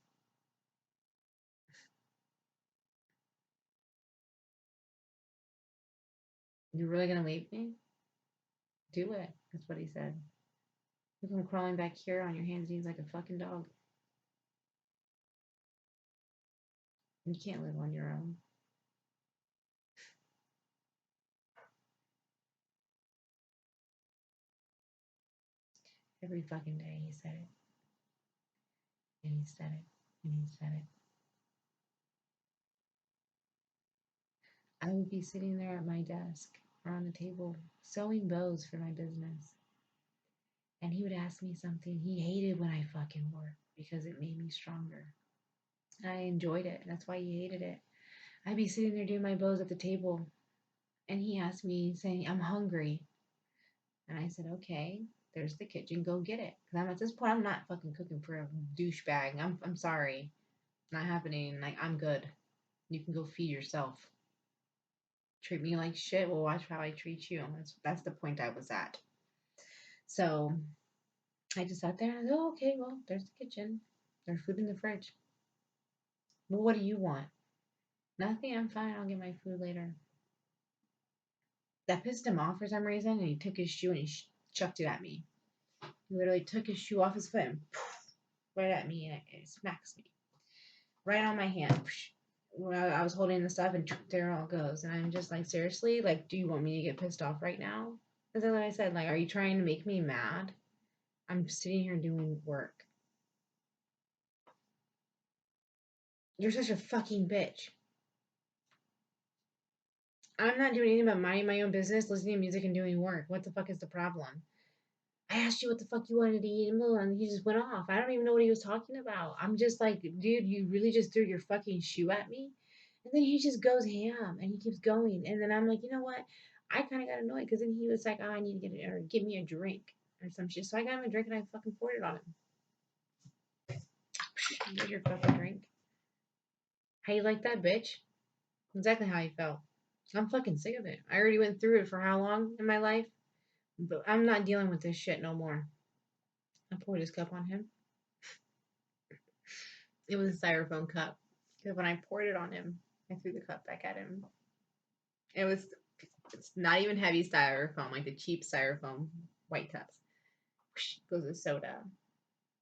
You're really going to leave me? Do it. That's what he said. You come crawling back here on your hands and knees like a fucking dog. You can't live on your own. Every fucking day he said it. And he said it. And he said it. I would be sitting there at my desk or on the table sewing bows for my business. And he would ask me something. He hated when I fucking worked because it made me stronger. I enjoyed it. That's why he hated it. I'd be sitting there doing my bows at the table. And he asked me, saying, I'm hungry. And I said, okay, there's the kitchen. Go get it. Because I'm at this point, I'm not fucking cooking for a douchebag. I'm sorry. Not happening. Like, I'm good. You can go feed yourself. Treat me like shit. Well, watch how I treat you. That's the point I was at. So I just sat there and I said, oh, okay, well, there's the kitchen. There's food in the fridge. Well, what do you want? Nothing. I'm fine. I'll get my food later. That pissed him off for some reason, and he took his shoe and he chucked it at me. He literally took his shoe off his foot and poof, right at me, and it smacks me right on my hand. When I was holding the stuff, and there it all goes. And I'm just like, seriously, like, do you want me to get pissed off right now? That's what I said. Like, are you trying to make me mad? I'm sitting here doing work. You're such a fucking bitch. I'm not doing anything but minding my own business, listening to music, and doing work. What the fuck is the problem? I asked you what the fuck you wanted to eat, and he just went off. I don't even know what he was talking about. I'm just like, dude, you really just threw your fucking shoe at me? And then he just goes ham, and he keeps going. And then I'm like, you know what? I kind of got annoyed because then he was like, oh, I need to give me a drink or some shit. So I got him a drink, and I fucking poured it on him. Here's your fucking drink. How you like that, bitch? Exactly how he felt. I'm fucking sick of it. I already went through it for how long in my life? But I'm not dealing with this shit no more. I poured his cup on him. It was a styrofoam cup. Because when I poured it on him, I threw the cup back at him. It's not even heavy styrofoam, like the cheap styrofoam white cups. Whoosh, goes the soda.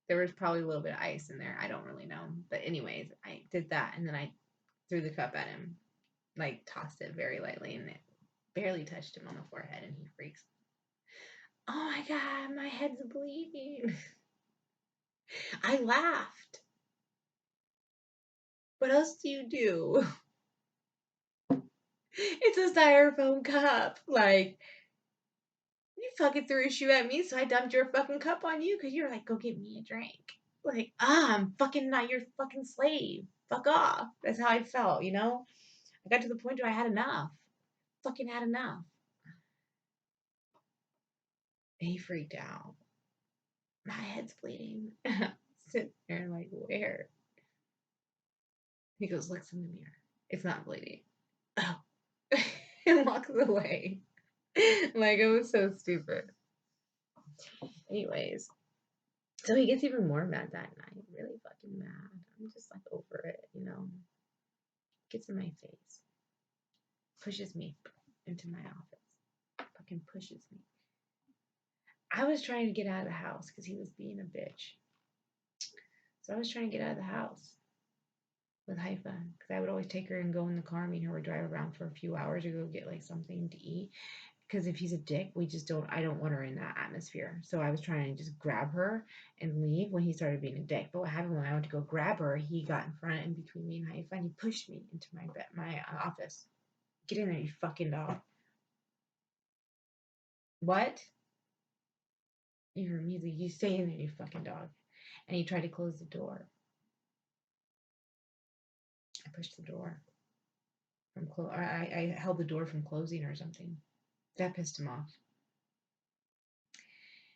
There was probably a little bit of ice in there. I don't really know. But anyways, I did that and then I threw the cup at him. Like tossed it very lightly and it barely touched him on the forehead and he freaks. Oh my god, my head's bleeding. I laughed. What else do you do? It's a styrofoam cup. Like, you fucking threw a shoe at me, so I dumped your fucking cup on you because you're like, go get me a drink. Like, I'm fucking not your fucking slave. Fuck off. That's how I felt, you know? I got to the point where I had enough. Fucking had enough. He freaked out. My head's bleeding. Sit there and like, where? He goes, looks in the mirror. It's not bleeding. Oh. And walks away. Like, it was so stupid. Anyways, so he gets even more mad that night. Really fucking mad. I'm just like over it, you know? Gets in my face. Pushes me into my office. Fucking pushes me. I was trying to get out of the house because he was being a bitch. So I was trying to get out of the house with Haifa because I would always take her and go in the car, me and her would drive around for a few hours or go get like something to eat. Because if he's a dick, I don't want her in that atmosphere. So I was trying to just grab her and leave when he started being a dick. But what happened when I went to go grab her, he got in front and between me and Haifa and he pushed me into my office. Get in there, you fucking dog. What? You heard me, you stay in there, you fucking dog. And he tried to close the door. I pushed the door from I held the door from closing or something. That pissed him off.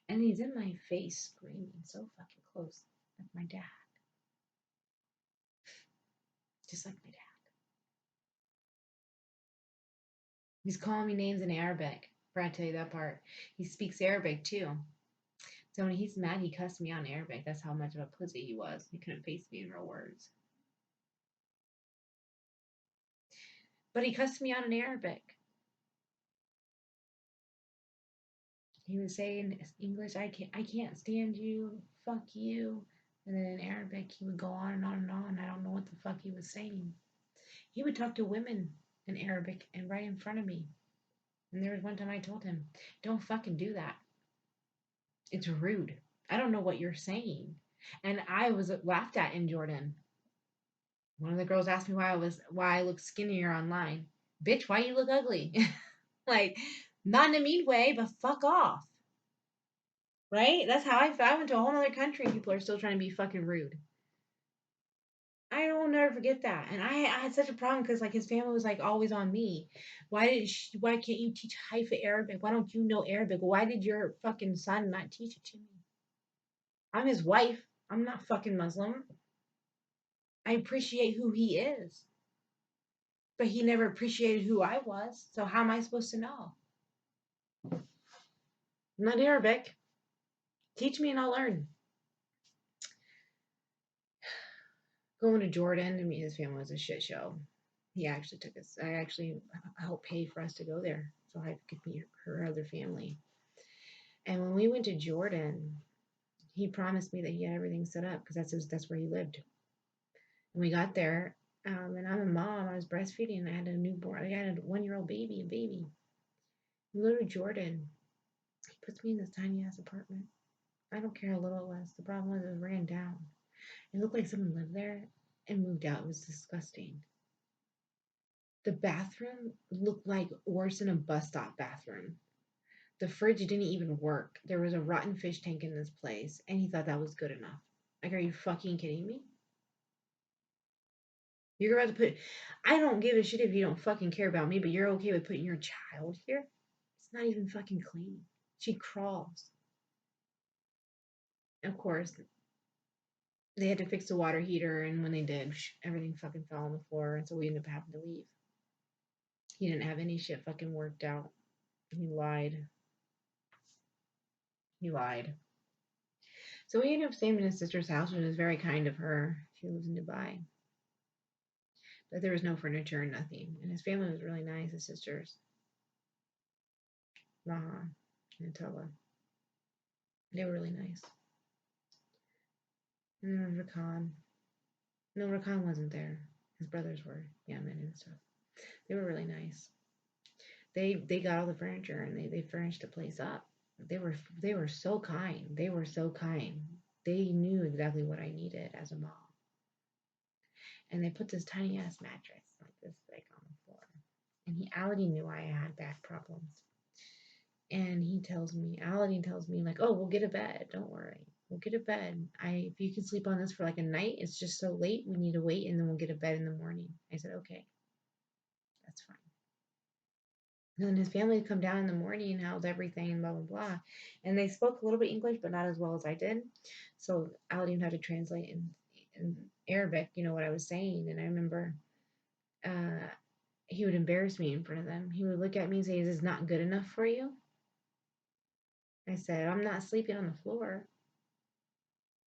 And he's in my face screaming so fucking close, like my dad. Just like my dad. He's calling me names in Arabic. Brad, tell you that part. He speaks Arabic too. So when he's mad, he cussed me out in Arabic. That's how much of a pussy he was. He couldn't face me in real words. But he cussed me out in Arabic. He was saying English, I can't stand you, fuck you. And then in Arabic, he would go on and on and on. I don't know what the fuck he was saying. He would talk to women in Arabic and right in front of me. And there was one time I told him, don't fucking do that. It's rude. I don't know what you're saying. And I was laughed at in Jordan. One of the girls asked me why I look skinnier online. Bitch, why you look ugly? Like, not in a mean way, but fuck off. Right? That's how I felt. I went to a whole other country and people are still trying to be fucking rude. I will never forget that. And I had such a problem because like his family was like always on me. Why can't you teach Haifa Arabic? Why don't you know Arabic? Why did your fucking son not teach it to me? I'm his wife. I'm not fucking Muslim. I appreciate who he is. But he never appreciated who I was. So how am I supposed to know? I'm not Arabic. Teach me and I'll learn. Going to Jordan to meet his family was a shit show. He actually took us. I actually helped pay for us to go there so I could meet her other family. And when we went to Jordan, he promised me that he had everything set up because that's where he lived. And we got there, and I'm a mom. I was breastfeeding. And I had a newborn. I had a 1-year-old baby. A baby. We go to Jordan. He puts me in this tiny ass apartment. I don't care how little it was. The problem was it was ran down. It looked like someone lived there and moved out. It was disgusting. The bathroom looked like worse than a bus stop bathroom. The fridge didn't even work. There was a rotten fish tank in this place, and he thought that was good enough. Like, are you fucking kidding me? You're about to put. I don't give a shit if you don't fucking care about me, but you're okay with putting your child here? It's not even fucking clean. She crawls. Of course, they had to fix the water heater, and when they did, everything fucking fell on the floor, and so we ended up having to leave. He didn't have any shit fucking worked out. He lied. He lied. So we ended up staying in his sister's house, which was very kind of her. She lives in Dubai. But there was no furniture and nothing. And his family was really nice, his sisters. Maha and Tella. They were really nice. And then Rakan. No, Rakan wasn't there. His brothers were. Yemen and stuff. They were really nice. They got all the furniture and they furnished the place up. They were so kind. They were so kind. They knew exactly what I needed as a mom. And they put this tiny ass mattress, like this big, on the floor. And he already knew I had back problems. And Aladdin tells me, like, oh, we'll get a bed. Don't worry. We'll get a bed. If you can sleep on this for like a night, it's just so late. We need to wait, and then we'll get a bed in the morning. I said, okay, that's fine. And then his family would come down in the morning, how's everything, and blah, blah, blah. And they spoke a little bit English, but not as well as I did. So Aladdin had to translate in Arabic, what I was saying. And I remember uh, he would embarrass me in front of them. He would look at me and say, is this not good enough for you? I said, I'm not sleeping on the floor.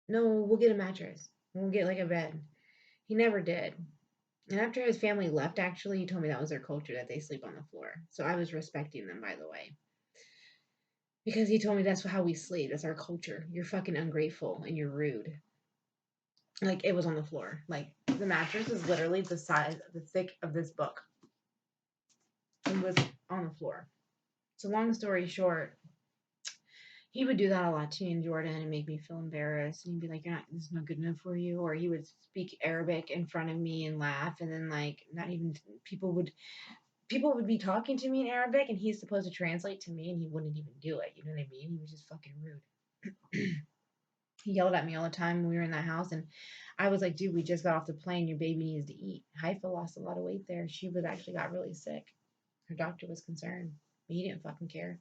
No, we'll get a mattress. We'll get like a bed. He never did. And after his family left, actually, he told me that was their culture, that they sleep on the floor. So I was respecting them, by the way. Because he told me that's how we sleep. That's our culture. You're fucking ungrateful and you're rude. Like, it was on the floor. Like, the mattress is literally the size, the thick of this book. It was on the floor. So long story short, he would do that a lot to me in Jordan and make me feel embarrassed. And he'd be like, this is not good enough for you. Or he would speak Arabic in front of me and laugh. And then, like, not even people would be talking to me in Arabic and he's supposed to translate to me and he wouldn't even do it. You know what I mean? He was just fucking rude. He yelled at me all the time when we were in that house. And I was like, dude, we just got off the plane. Your baby needs to eat. Haifa lost a lot of weight there. She was actually got really sick. Her doctor was concerned. But he didn't fucking care.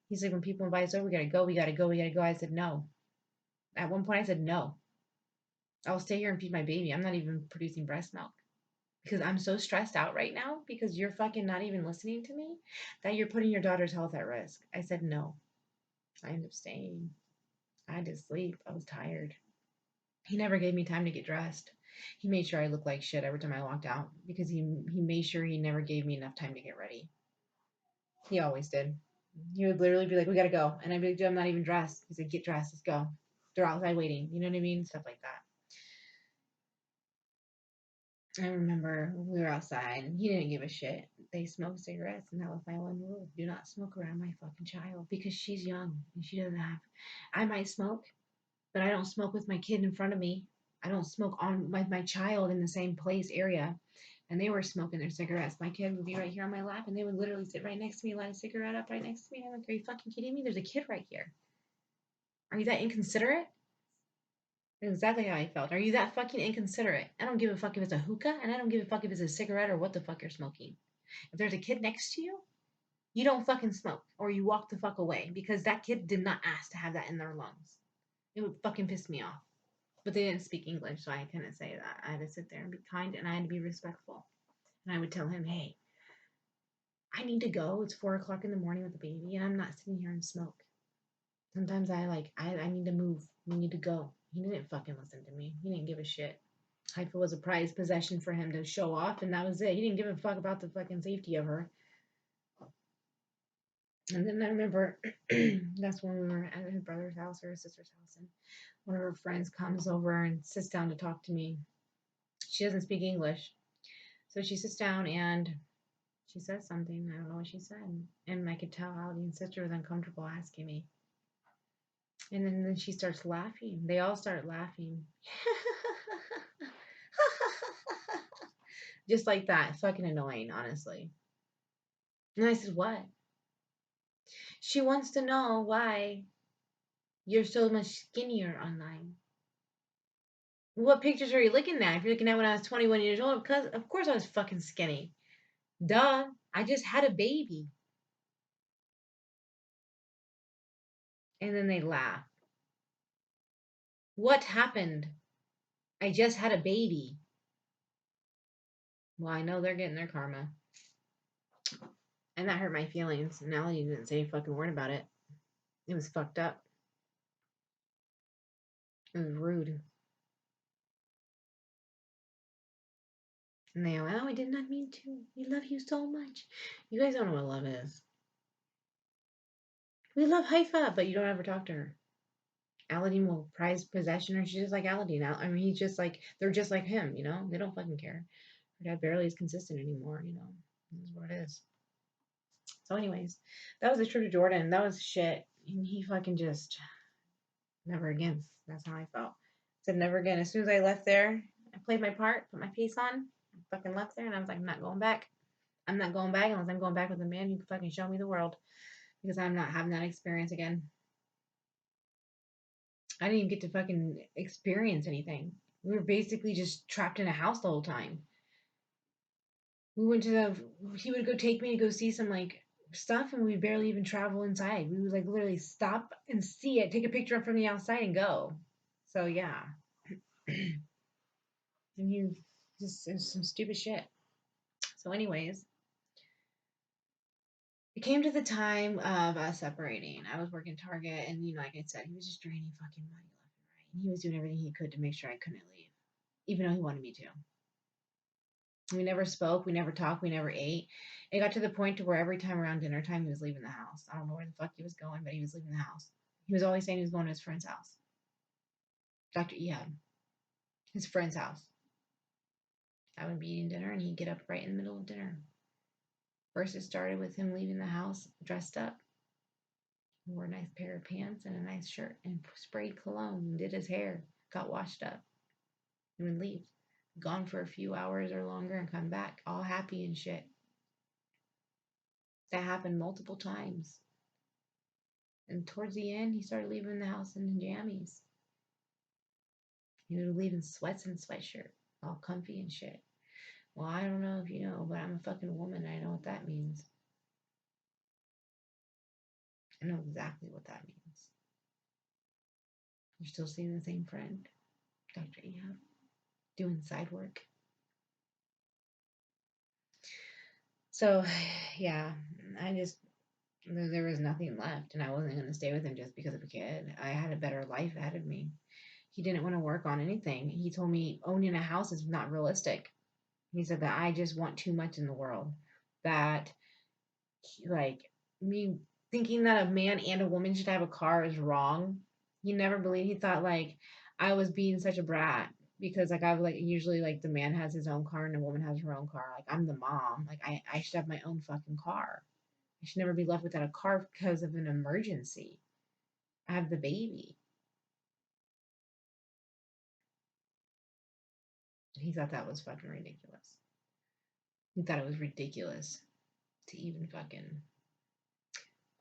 He's like, when people invite us over, we gotta go, we gotta go, we gotta go. I said, no. At one point, I said, no. I'll stay here and feed my baby. I'm not even producing breast milk. Because I'm so stressed out right now because you're fucking not even listening to me that you're putting your daughter's health at risk. I said, no. I ended up staying. I had to sleep. I was tired. He never gave me time to get dressed. He made sure I looked like shit every time I walked out because he made sure he never gave me enough time to get ready. He always did. He would literally be like, we gotta go. And I'd be like, dude, I'm not even dressed. He's like, get dressed, let's go. They're outside waiting. You know what I mean? Stuff like that. I remember we were outside and he didn't give a shit. They smoked cigarettes and that was my one rule. Do not smoke around my fucking child because she's young and she doesn't have. I might smoke, but I don't smoke with my kid in front of me. I don't smoke on my child in the same place area. And they were smoking their cigarettes. My kid would be right here on my lap and they would literally sit right next to me, light a cigarette up right next to me. I'm like, are you fucking kidding me? There's a kid right here. Are you that inconsiderate? That's exactly how I felt. Are you that fucking inconsiderate? I don't give a fuck if it's a hookah and I don't give a fuck if it's a cigarette or what the fuck you're smoking. If there's a kid next to you, you don't fucking smoke or you walk the fuck away because that kid did not ask to have that in their lungs. It would fucking piss me off. But they didn't speak English, so I couldn't say that. I had to sit there and be kind and I had to be respectful. And I would tell him, hey, I need to go. It's 4 o'clock in the morning with the baby and I'm not sitting here and smoke. Sometimes I need to move. We need to go. He didn't fucking listen to me. He didn't give a shit. Haifa was a prized possession for him to show off, and that was it. He didn't give a fuck about the fucking safety of her. And then I remember that's when we were at his brother's house or his sister's house, and one of her friends comes over and sits down to talk to me. She doesn't speak English, so she sits down and she says something. I don't know what she said, and I could tell Aldi's sister was uncomfortable asking me. And then she starts laughing. They all start laughing. Just like that. Fucking annoying, honestly. And I said, what? She wants to know why you're so much skinnier online. What pictures are you looking at? If you're looking at when I was 21 years old, because of course I was fucking skinny. Duh. I just had a baby. And then they laugh. What happened? I just had a baby. Well, I know they're getting their karma. And that hurt my feelings. And Melody didn't say a fucking word about it. It was fucked up. It was rude. And they went, oh, I did not mean to. We love you so much. You guys don't know what love is. We love Haifa, but you don't ever talk to her. Aladdin will prize possession her. She's just like Aladdin. I mean, he's just like, they're just like him, you know? They don't fucking care. Her dad barely is consistent anymore, you know? This is what it is. So anyways, that was the trip to Jordan. That was shit. And he fucking just, Never again. That's how I felt. I said never again. As soon as I left there, I played my part, put my face on, I fucking left there, and I was like, I'm not going back. I'm not going back unless I'm going back with a man who can fucking show me the world because I'm not having that experience again. I didn't even get to fucking experience anything. We were basically just trapped in a house the whole time. We went to he would go take me to go see some like stuff and we barely even travel inside. We would like literally stop and see it, take a picture from the outside and go. So yeah. And he just it was some stupid shit. So anyways, it came to the time of us separating. I was working Target and like I said, he was just draining fucking money left and right. And he was doing everything he could to make sure I couldn't leave. Even though he wanted me to. We never spoke, we never talked, we never ate. It got to the point to where every time around dinner time he was leaving the house. I don't know where the fuck he was going, but he was leaving the house. He was always saying he was going to his friend's house. Dr. Ehab. His friend's house. I would be eating dinner and he'd get up right in the middle of dinner. First it started with him leaving the house dressed up. He wore a nice pair of pants and a nice shirt and sprayed cologne and did his hair. Got washed up. And would leave. Gone for a few hours or longer and come back all happy and shit. That happened multiple times. And towards the end, he started leaving the house in jammies. He would leave in sweats and sweatshirt, all comfy and shit. Well, I don't know if you know, but I'm a fucking woman. I know what that means. I know exactly what that means. You're still seeing the same friend, Dr. Ehab, doing side work. So, yeah, there was nothing left, and I wasn't going to stay with him just because of a kid. I had a better life ahead of me. He didn't want to work on anything. He told me owning a house is not realistic. He said that I just want too much in the world. That, like, me thinking that a man and a woman should have a car is wrong. He never believed, he thought, like, I was being such a brat because, like, I was, like, usually, like, the man has his own car and the woman has her own car. Like, I'm the mom. Like, I should have my own fucking car. I should never be left without a car because of an emergency. I have the baby. He thought that was fucking ridiculous. He thought it was ridiculous to even fucking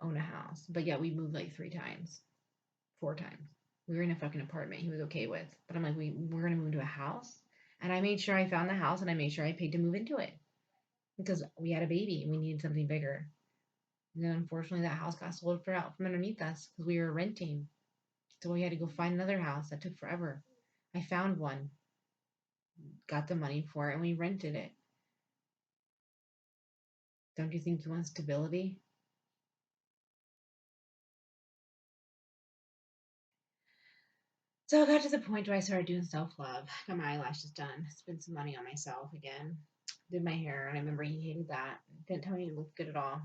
own a house. But yeah, we moved like 3 times, 4 times. We were in a fucking apartment he was okay with. But I'm like, we're gonna move to a house. And I made sure I found the house and I made sure I paid to move into it. Because we had a baby and we needed something bigger. And then unfortunately that house got sold for out from underneath us because we were renting. So we had to go find another house. That took forever. I found one, got the money for it, and we rented it. Don't you think you want stability? So I got to the point where I started doing self love. Got my eyelashes done, spent some money on myself again, did my hair, and I remember he hated that. Didn't tell me it looked good at all.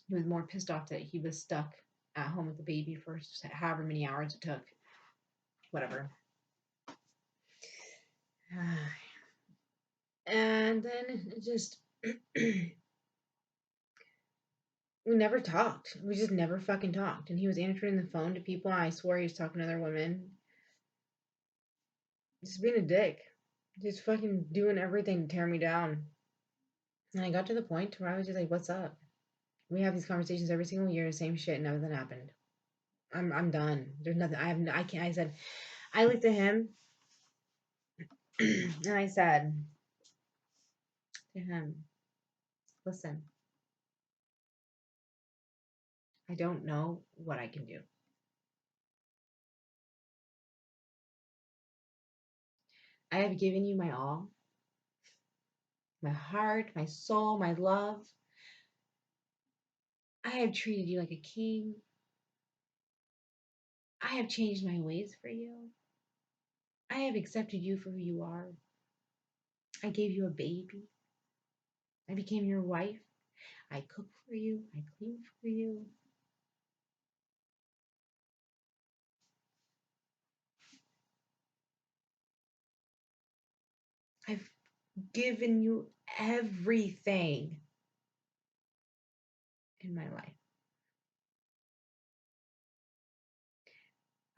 He was more pissed off that he was stuck at home with the baby for however many hours it took. Whatever. And then it just, we never talked. We just never fucking talked. And he was answering the phone to people. I swore he was talking to other women. Just being a dick. Just fucking doing everything to tear me down. And I got to the point where I was just like, what's up? We have these conversations every single year, same shit, nothing happened. I'm done. There's nothing. I can't. I said, I looked at him and I said to him, listen, I don't know what I can do. I have given you my all, my heart, my soul, my love. I have treated you like a king. I have changed my ways for you. I have accepted you for who you are. I gave you a baby. I became your wife. I cook for you. I clean for you. I've given you everything in my life.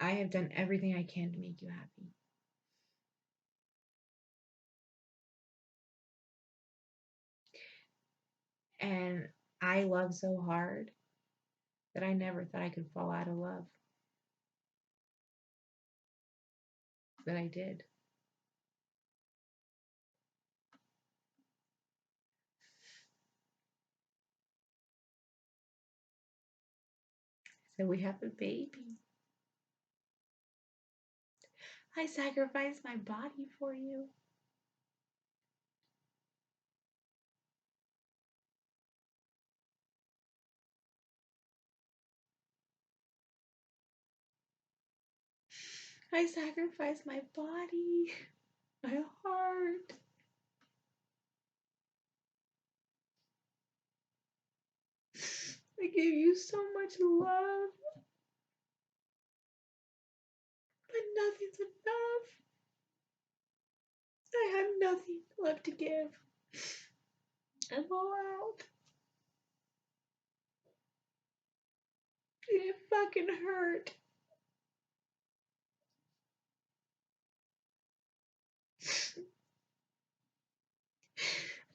I have done everything I can to make you happy. And I love so hard that I never thought I could fall out of love. But I did. So we have a baby. I sacrificed my body for you. I sacrificed my body, my heart. I gave you so much love, but nothing's enough. I have nothing left to give. I'm all out. It fucking hurt.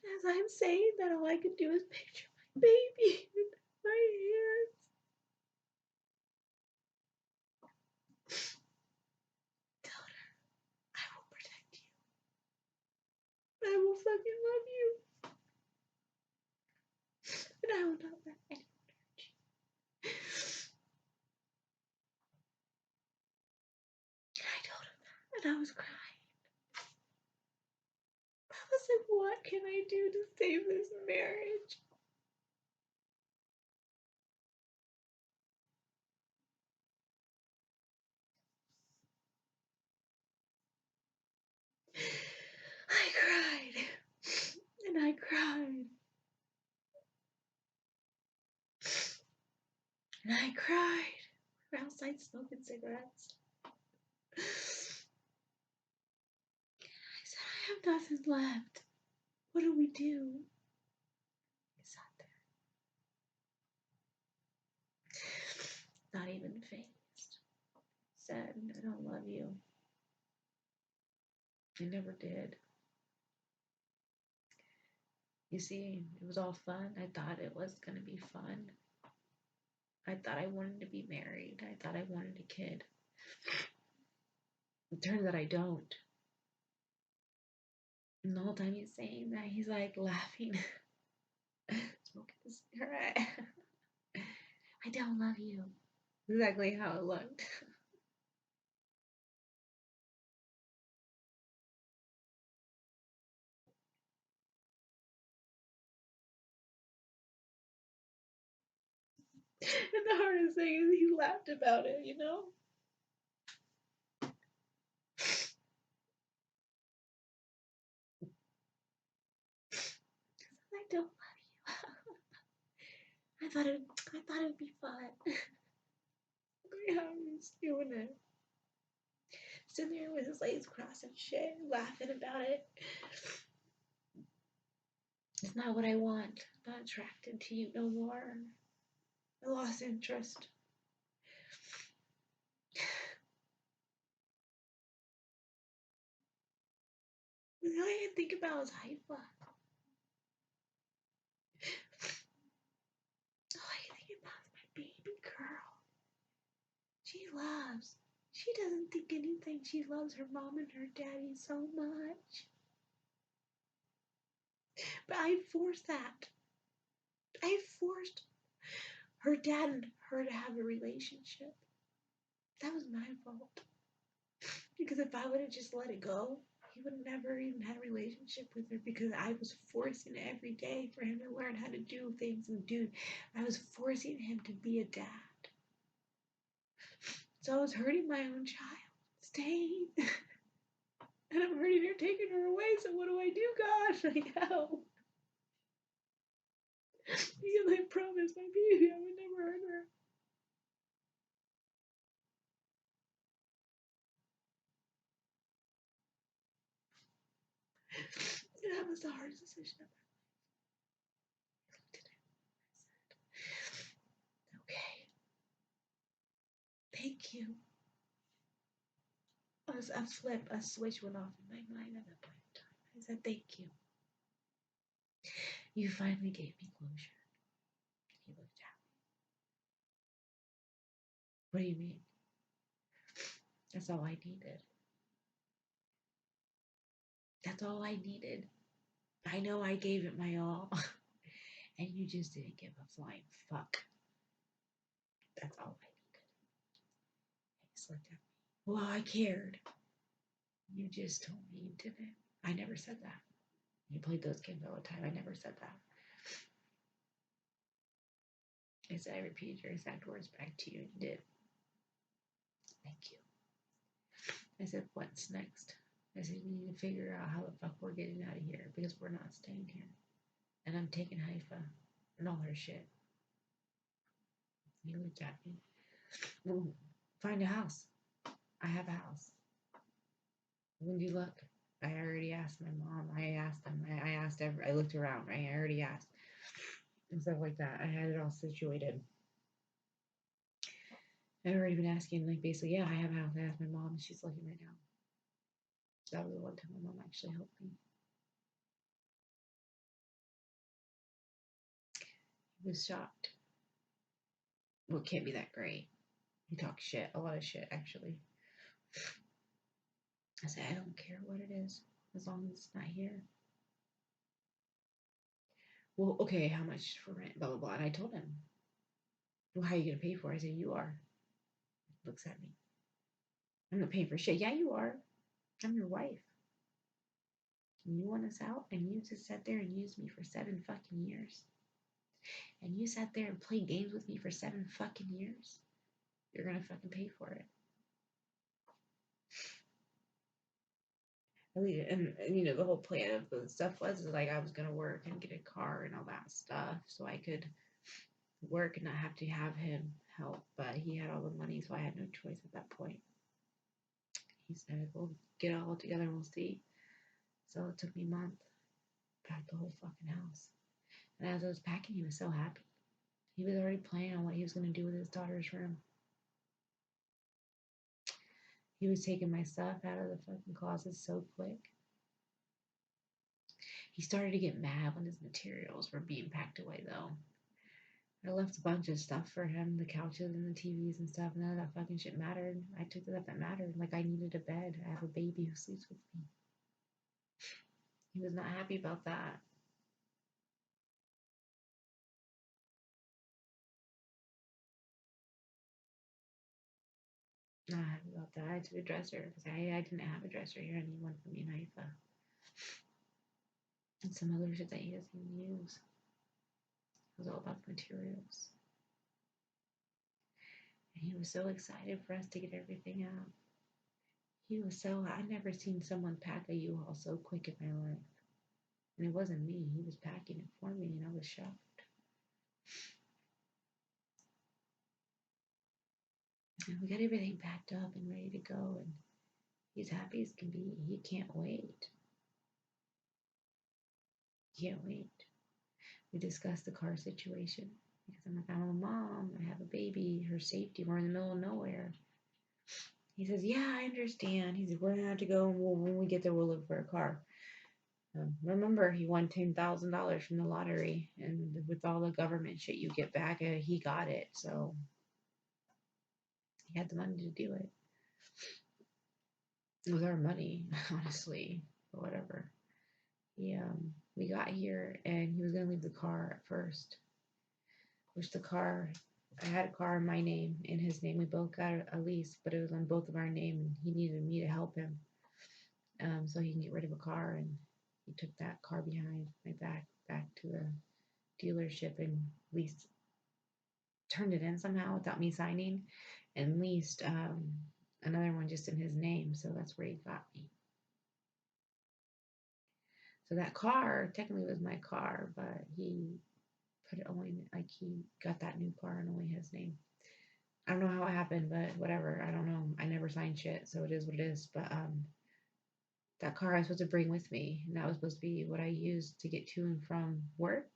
As I'm saying that, all I could do is picture my baby in my hands. Tell her, I will protect you. I will fucking love you. And I will not let anyone hurt you. And I told him that, and I was crying. I was like, what can I do to save this marriage? I cried. And I cried. And I cried. We were outside smoking cigarettes. I said, I have nothing left. What do we do? He sat there, not even phased. Said, I don't love you. I never did. You see, it was all fun. I thought it was going to be fun. I thought I wanted to be married. I thought I wanted a kid. It turns out I don't. And the whole time he's saying that, he's like laughing, smoking a cigarette. I don't love you. Exactly how it looked. And the hardest thing is he laughed about it, you know? I don't love you. I thought it'd be fun. Yeah, he's doing it. Sitting there with his legs crossed and shit, laughing about it. It's not what I want. I'm not attracted to you no more. I lost interest. All I can think about is Haifa. All I can think about is my baby girl. She doesn't think anything. She loves her mom and her daddy so much. But I forced that. I forced her dad and her to have a relationship. That was my fault. Because if I would have just let it go, he would have never even had a relationship with her because I was forcing it every day for him to learn how to do things. And dude, I was forcing him to be a dad. So I was hurting my own child, staying. And I'm hurting her, taking her away. So what do I do, God? Like, help. Because I promised my baby I would never hurt her. And that was the hardest decision of my life. I looked at him and I said, okay, thank you. a switch went off in my mind at that point in time. I said, thank you. You finally gave me closure. He looked at me. What do you mean? That's all I needed. That's all I needed. I know I gave it my all, and you just didn't give a flying fuck. That's all I needed. He just looked at me. Well, I cared. You just told me you didn't. I never said that. You played those games all the time. I never said that. I said I repeated your exact words back to you, and you did. Thank you. I said, what's next? I said, we need to figure out how the fuck we're getting out of here because we're not staying here. And I'm taking Haifa and all her shit. He looked at me. Well, find a house. I have a house. When do you look? I already asked my mom. I asked them. I looked around. I already asked. And stuff like that. I had it all situated. I've already been asking, like, basically, yeah, I have a house. I asked my mom. She's looking right now. That was the one time my mom actually helped me. He was shocked. Well, it can't be that great. He talks shit. A lot of shit, actually. I said, I don't care what it is, as long as it's not here. Well, okay, how much for rent? Blah, blah, blah. And I told him, well, how are you going to pay for it? I said, you are. He looks at me. I'm not paying for shit. Yeah, you are. I'm your wife. And you want us out, and you just sat there and used me for 7 fucking years. And you sat there and played games with me for 7 fucking years. You're going to fucking pay for it. And you know, the whole plan of the stuff was like I was going to work and get a car and all that stuff so I could work and not have to have him help. But he had all the money, so I had no choice at that point. He said, we'll get it all together and we'll see. So it took me a month to pack the whole fucking house. And as I was packing, he was so happy. He was already planning on what he was going to do with his daughter's room. He was taking my stuff out of the fucking closet so quick. He started to get mad when his materials were being packed away, though. I left a bunch of stuff for him, the couches and the TVs and stuff, and none of that fucking shit mattered. I took the stuff that mattered. Like, I needed a bed. I have a baby who sleeps with me. He was not happy about that. Not happy about that. I took a dresser because I didn't have a dresser here. I need one for me and Haifa. And some other shit that he doesn't even use. It was all about the materials. And he was so excited for us to get everything out. He was so, I'd never seen someone pack a U-Haul so quick in my life. And it wasn't me. He was packing it for me, and I was shocked. And we got everything packed up and ready to go, and he's happy as can be. He can't wait. He can't wait. We discussed the car situation because I'm like, I'm a mom. I have a baby. Her safety. We're in the middle of nowhere. He says, yeah, I understand. He said, we're going to have to go, and when we get there, we'll look for a car. Remember, he won $10,000 from the lottery, and with all the government shit you get back, he got it. So he had the money to do it. It was our money, honestly, or whatever. We got here, and he was gonna leave the car at first. Which the car, I had a car in my name, in his name. We both got a lease, but it was on both of our name, and he needed me to help him, so he can get rid of a car. And he took that car behind my back to the dealership, and leased, turned it in somehow without me signing, and leased another one just in his name. So that's where he got me. So that car technically was my car, but he put it only, like, he got that new car in only his name. I don't know how it happened, but whatever. I don't know. I never signed shit, so it is what it is. But that car I was supposed to bring with me, and that was supposed to be what I used to get to and from work,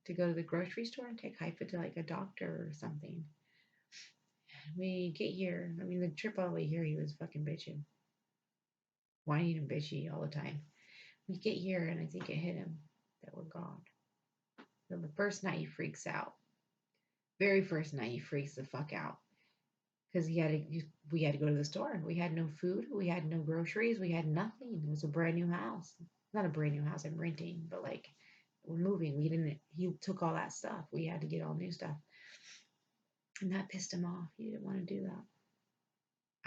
to go to the grocery store and take Haifa to like a doctor or something. We get here. I mean, the trip all the way here, he was fucking bitching. whining and bitchy all the time. We get here, and I think it hit him that we're gone. So the first night he freaks out. Very first night he freaks the fuck out because we had to go to the store. We had no food. We had no groceries. We had nothing. It was a brand new house. Not a brand new house. I'm renting, but like we're moving. We didn't. He took all that stuff. We had to get all new stuff, and that pissed him off. He didn't want to do that.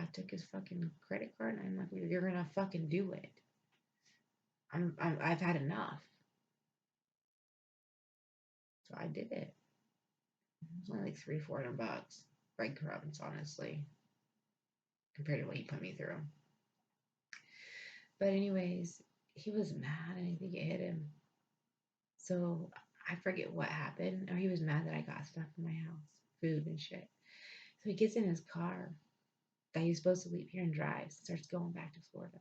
I took his fucking credit card, and I'm like, "You're gonna fucking do it. I've had enough." So I did it. It was only like $300-400 breadcrumbs, honestly, compared to what he put me through. But anyways, he was mad, and I think it hit him. So I forget what happened, or he was mad that I got stuff in my house, food and shit. So he gets in his car that he's supposed to leave here and drives, starts going back to Florida.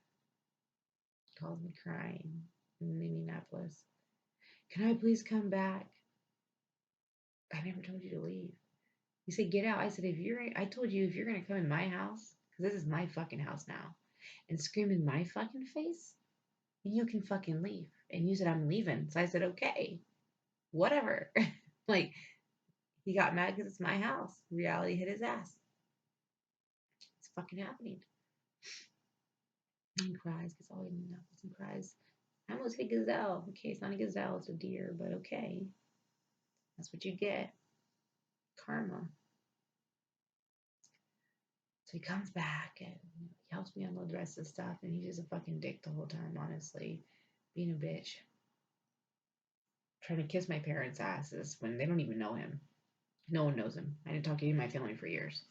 Calls me crying in Indianapolis. Can I please come back? I never told you to leave. He said, get out. I said, I told you if you're going to come in my house, because this is my fucking house now, and scream in my fucking face, you can fucking leave. And you said, I'm leaving. So I said, okay, whatever. Like, he got mad because it's my house. Reality hit his ass. It's fucking happening. And he cries, gets all Indianapolis and cries. I almost hit gazelle. Okay, it's not a gazelle, it's a deer, but okay. That's what you get. Karma. So he comes back and he helps me unload the rest of the stuff, and he's just a fucking dick the whole time, honestly. Being a bitch. Trying to kiss my parents' asses when they don't even know him. No one knows him. I didn't talk to any of my family for years.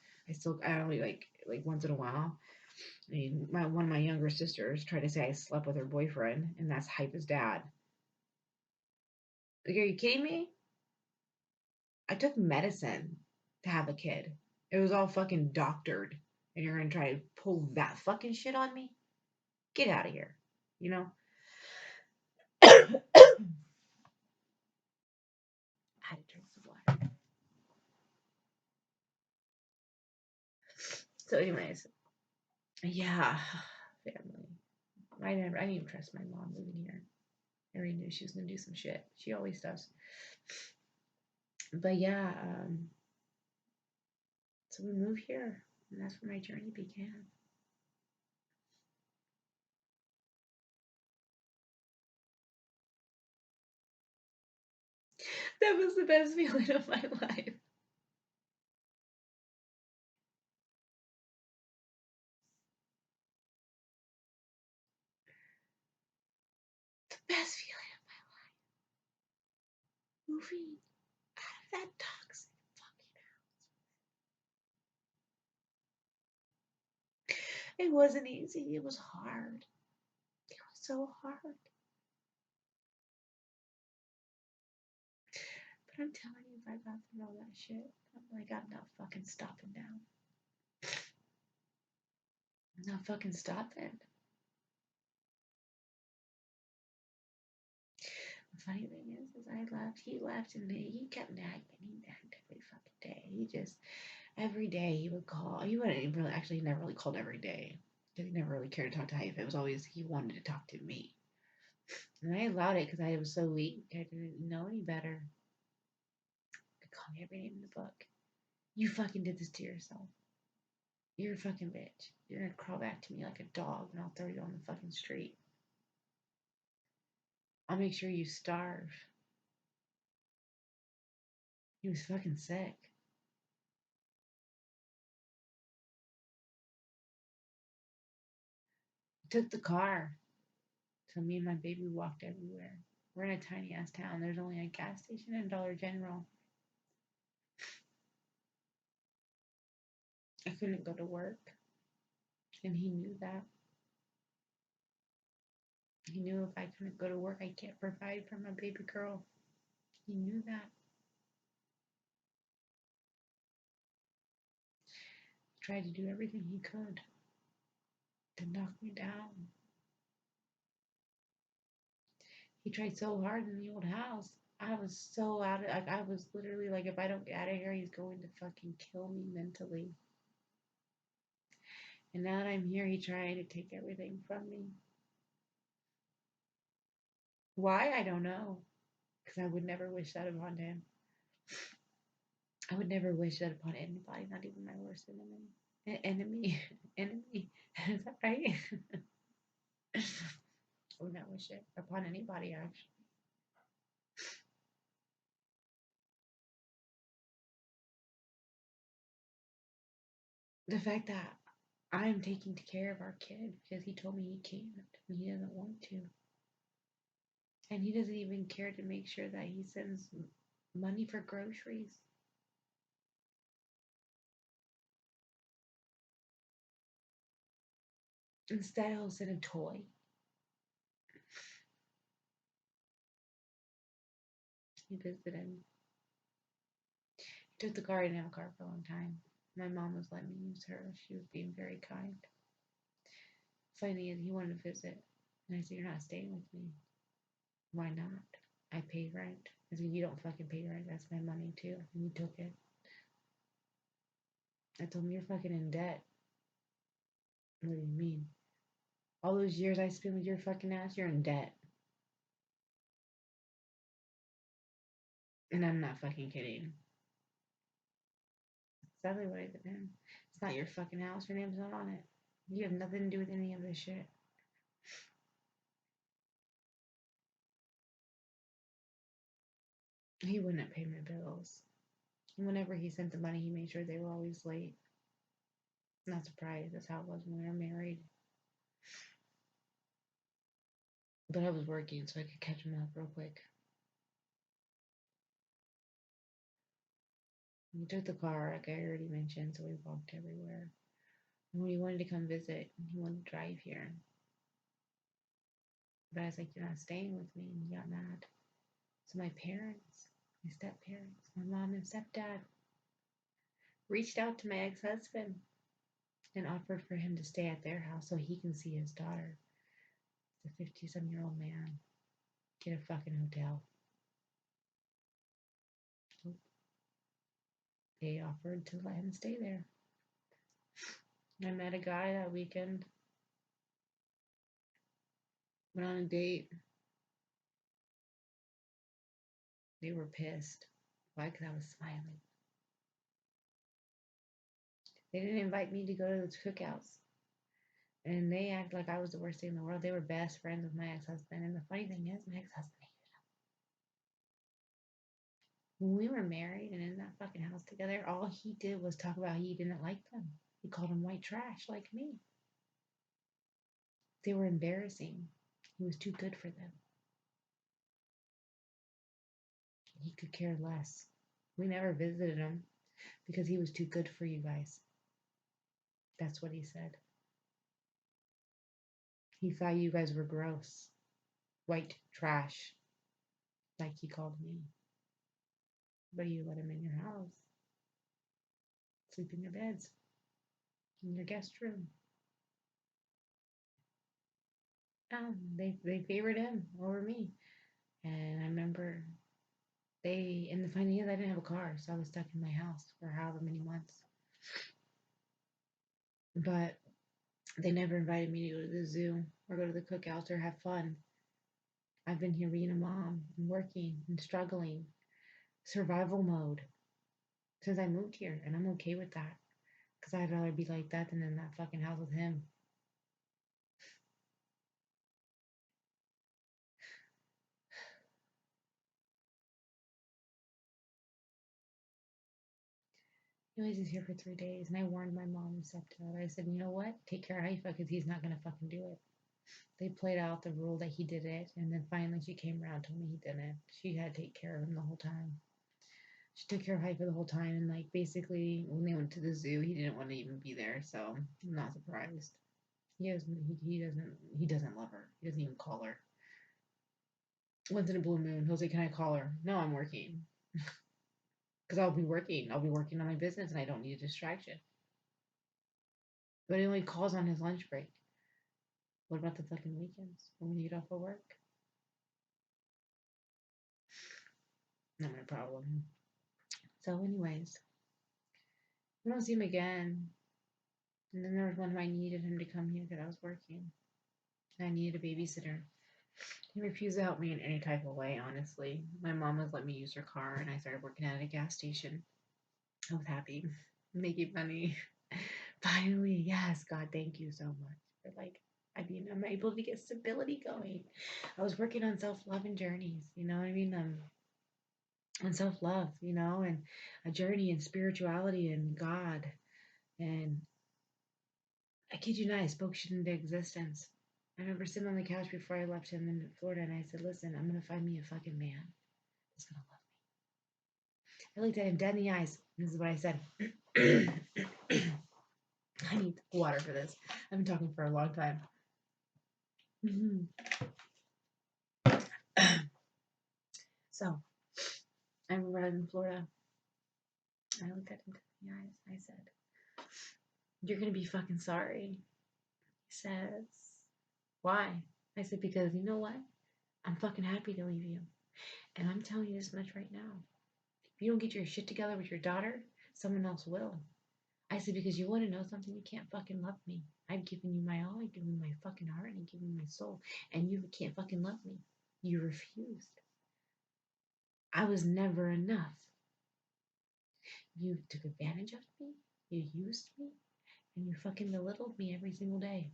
I only like once in a while. I mean, one of my younger sisters tried to say I slept with her boyfriend, and that's hype as dad. Like, are you kidding me? I took medicine to have a kid. It was all fucking doctored, and you're gonna try to pull that fucking shit on me? Get out of here. You know? I had to drink some water. So, anyways, yeah, family. I didn't even trust my mom moving here. I already knew she was gonna do some shit. She always does. But yeah, so we moved here, and that's where my journey began. That was the best feeling of my life. The best feeling of my life. Moving out of that toxic fucking house. It wasn't easy. It was hard. It was so hard. But I'm telling you, if I got through all that shit, I'm not fucking stopping now. I'm not fucking stopping. The funny thing is I left, he left, and he kept nagging. He nagged every fucking day. Every day he would call. He wouldn't really, actually, he never really called every day. Because he never really cared to talk to Hype. It was always, he wanted to talk to me. And I allowed it because I was so weak. I didn't know any better. He called me every name in the book. You fucking did this to yourself. You're a fucking bitch. You're gonna crawl back to me like a dog, and I'll throw you on the fucking street. I'll make sure you starve. He was fucking sick. He took the car. So me and my baby walked everywhere. We're in a tiny ass town. There's only a gas station and a Dollar General. I couldn't go to work. And he knew that. He knew if I couldn't go to work, I can't provide for my baby girl. He knew that. He tried to do everything he could to knock me down. He tried so hard in the old house. I was so out of, like, I was literally like, if I don't get out of here, he's going to fucking kill me mentally. And now that I'm here, he's trying to take everything from me. Why? I don't know. Because I would never wish that upon him. I would never wish that upon anybody, not even my worst enemy. Enemy. Enemy. Is that right? I would not wish it upon anybody, actually. The fact that I'm taking care of our kid because he told me he can't and he doesn't want to. And he doesn't even care to make sure that he sends money for groceries. Instead, he'll send a toy. He visited him. He took the car. I didn't have a car for a long time. My mom was letting me use her. She was being very kind. Finally, he wanted to visit. And I said, "You're not staying with me." "Why not?" "I pay rent." I said, "You don't fucking pay rent. That's my money too." And he took it. I told him, "You're fucking in debt." "What do you mean?" "All those years I spent with your fucking ass, you're in debt." And I'm not fucking kidding. Exactly what I did to him. It's not your fucking house. Your name's not on it. You have nothing to do with any of this shit. He wouldn't pay my bills. Whenever he sent the money, he made sure they were always late. Not surprised. That's how it was when we were married. But I was working, so I could catch him up real quick. He took the car, like I already mentioned, so we walked everywhere. And when he wanted to come visit, he wanted to drive here. But I was like, "You're not staying with me." And he got mad. So my parents, my step parents, my mom and stepdad, reached out to my ex husband and offered for him to stay at their house so he can see his daughter. It's a 50-some-year-old man. Get a fucking hotel. They offered to let him stay there. I met a guy that weekend, went on a date. They were pissed. Why? Because I was smiling. They didn't invite me to go to the cookouts. And they act like I was the worst thing in the world. They were best friends with my ex-husband. And the funny thing is, my ex-husband hated them. When we were married and in that fucking house together, all he did was talk about he didn't like them. He called them white trash like me. They were embarrassing. He was too good for them. He could care less. We never visited him because he was too good for you guys. That's what he said. He thought you guys were gross. White trash, like he called me. But you let him in your house. Sleep in your beds. In your guest room. They favored him over me. And I remember and the funny is I didn't have a car, so I was stuck in my house for however many months. But they never invited me to go to the zoo or go to the cookouts or have fun. I've been here being a mom and working and struggling, survival mode since I moved here, and I'm okay with that because I'd rather be like that than in that fucking house with him. Anyways, he's here for 3 days, and I warned my mom and stepdad. I said, "You know what? Take care of Haifa because he's not gonna fucking do it." They played out the rule that he did it, and then finally she came around, told me he didn't. She had to take care of him the whole time. She took care of Haifa the whole time, and like basically when they went to the zoo, he didn't want to even be there, so I'm not surprised. He doesn't love her. He doesn't even call her. Once in a blue moon, he'll say, "Can I call her?" "No, I'm working." Because I'll be working. I'll be working on my business, and I don't need a distraction. But he only calls on his lunch break. What about the fucking weekends when we get off of work? Not my problem. So, anyways, we don't see him again And then there was one time I needed him to come here because I was working. And I needed a babysitter. He refused to help me in any type of way, honestly. My mom was letting me use her car, and I started working at a gas station. I was happy, making money. Finally, yes, God, thank you so much for I'm able to get stability going. I was working on self-love and journeys, you know what I mean? On self-love, and a journey and spirituality and God. And I kid you not, I spoke shit into existence. I remember sitting on the couch before I left him in Florida, and I said, listen, I'm going to find me a fucking man that's going to love me. I looked at him dead in the eyes. This is what I said. I need water for this. I've been talking for a long time. So, I remember I was in Florida. I looked at him dead in the eyes. I said, you're going to be fucking sorry. He says, why? I said, because you know what? I'm fucking happy to leave you. And I'm telling you this much right now. If you don't get your shit together with your daughter, someone else will. I said, because you want to know something? You can't fucking love me. I've given you my all. I've given you my fucking heart. I've given you my soul. And you can't fucking love me. You refused. I was never enough. You took advantage of me. You used me. And you fucking belittled me every single day.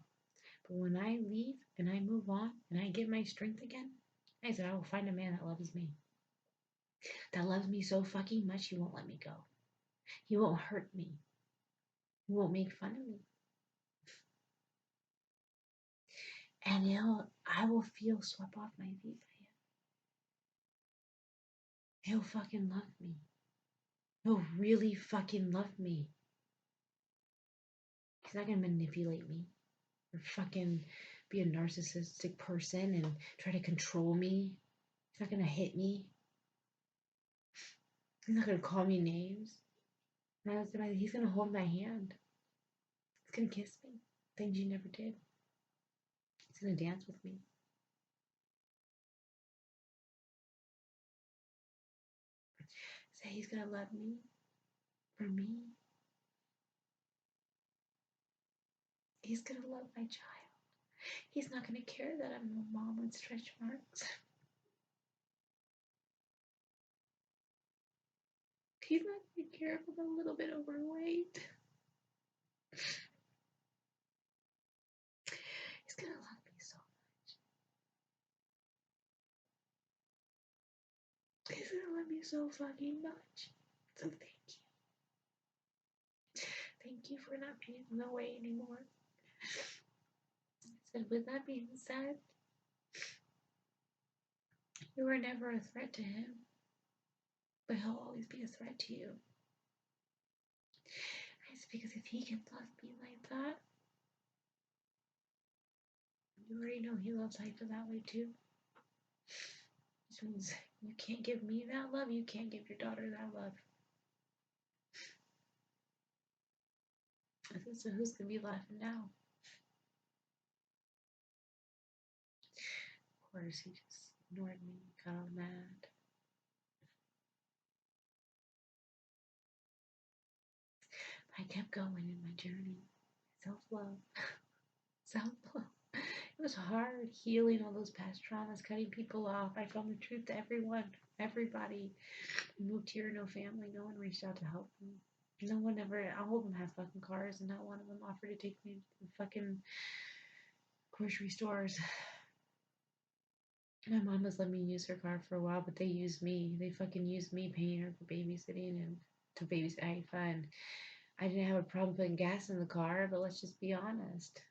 But when I leave and I move on and I get my strength again, I said, I will find a man that loves me. That loves me so fucking much he won't let me go. He won't hurt me. He won't make fun of me. And I will feel swept off my feet by him. He'll fucking love me. He'll really fucking love me. He's not gonna manipulate me or fucking be a narcissistic person and try to control me. He's not gonna hit me. He's not gonna call me names. He's gonna hold my hand. He's gonna kiss me. Things you never did. He's gonna dance with me. Say he's gonna love me for me. He's gonna love my child. He's not gonna care that I'm a mom with stretch marks. He's not gonna care if I'm a little bit overweight. He's gonna love me so much. He's gonna love me so fucking much. So thank you. Thank you for not being in the way anymore. I said, with that being said, you were never a threat to him, but he'll always be a threat to you. I said, because if he can love me like that, you already know he loves Haifa that way too. Which means you can't give me that love, you can't give your daughter that love. I said, so who's gonna be laughing now? Of course, he just ignored me, got all mad. I kept going in my journey. Self-love. Self-love. It was hard healing all those past traumas, cutting people off. I found the truth to everyone, everybody. I moved here, no family, no one reached out to help me. No one ever, all of them have fucking cars, and not one of them offered to take me to the fucking grocery stores. My mom was letting me use her car for a while, but they used me. They fucking used me paying her for babysitting and to babysit Haifa, and I didn't have a problem putting gas in the car, but let's just be honest.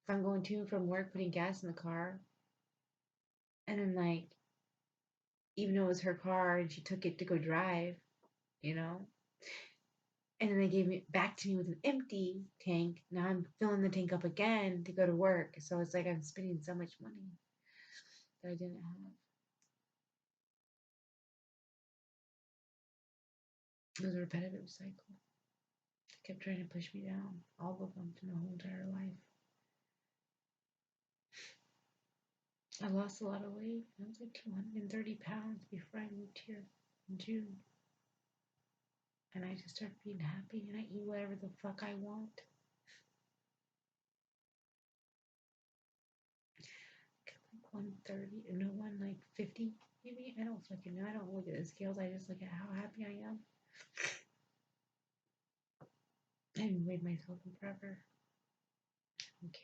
If I'm going to and from work, putting gas in the car, and then even though it was her car and she took it to go drive, you know, and then they gave it back to me with an empty tank. Now I'm filling the tank up again to go to work. So it's like I'm spending so much money that I didn't have. It was a repetitive cycle. They kept trying to push me down, all of them, to my whole entire life. I lost a lot of weight. I was like 230 pounds before I moved here in June. And I just started being happy and I eat whatever the fuck I want. 130, no, 150 maybe. I don't fucking know. I don't look at the scales. I just look at how happy I am. I haven't weighed myself in forever. I don't care.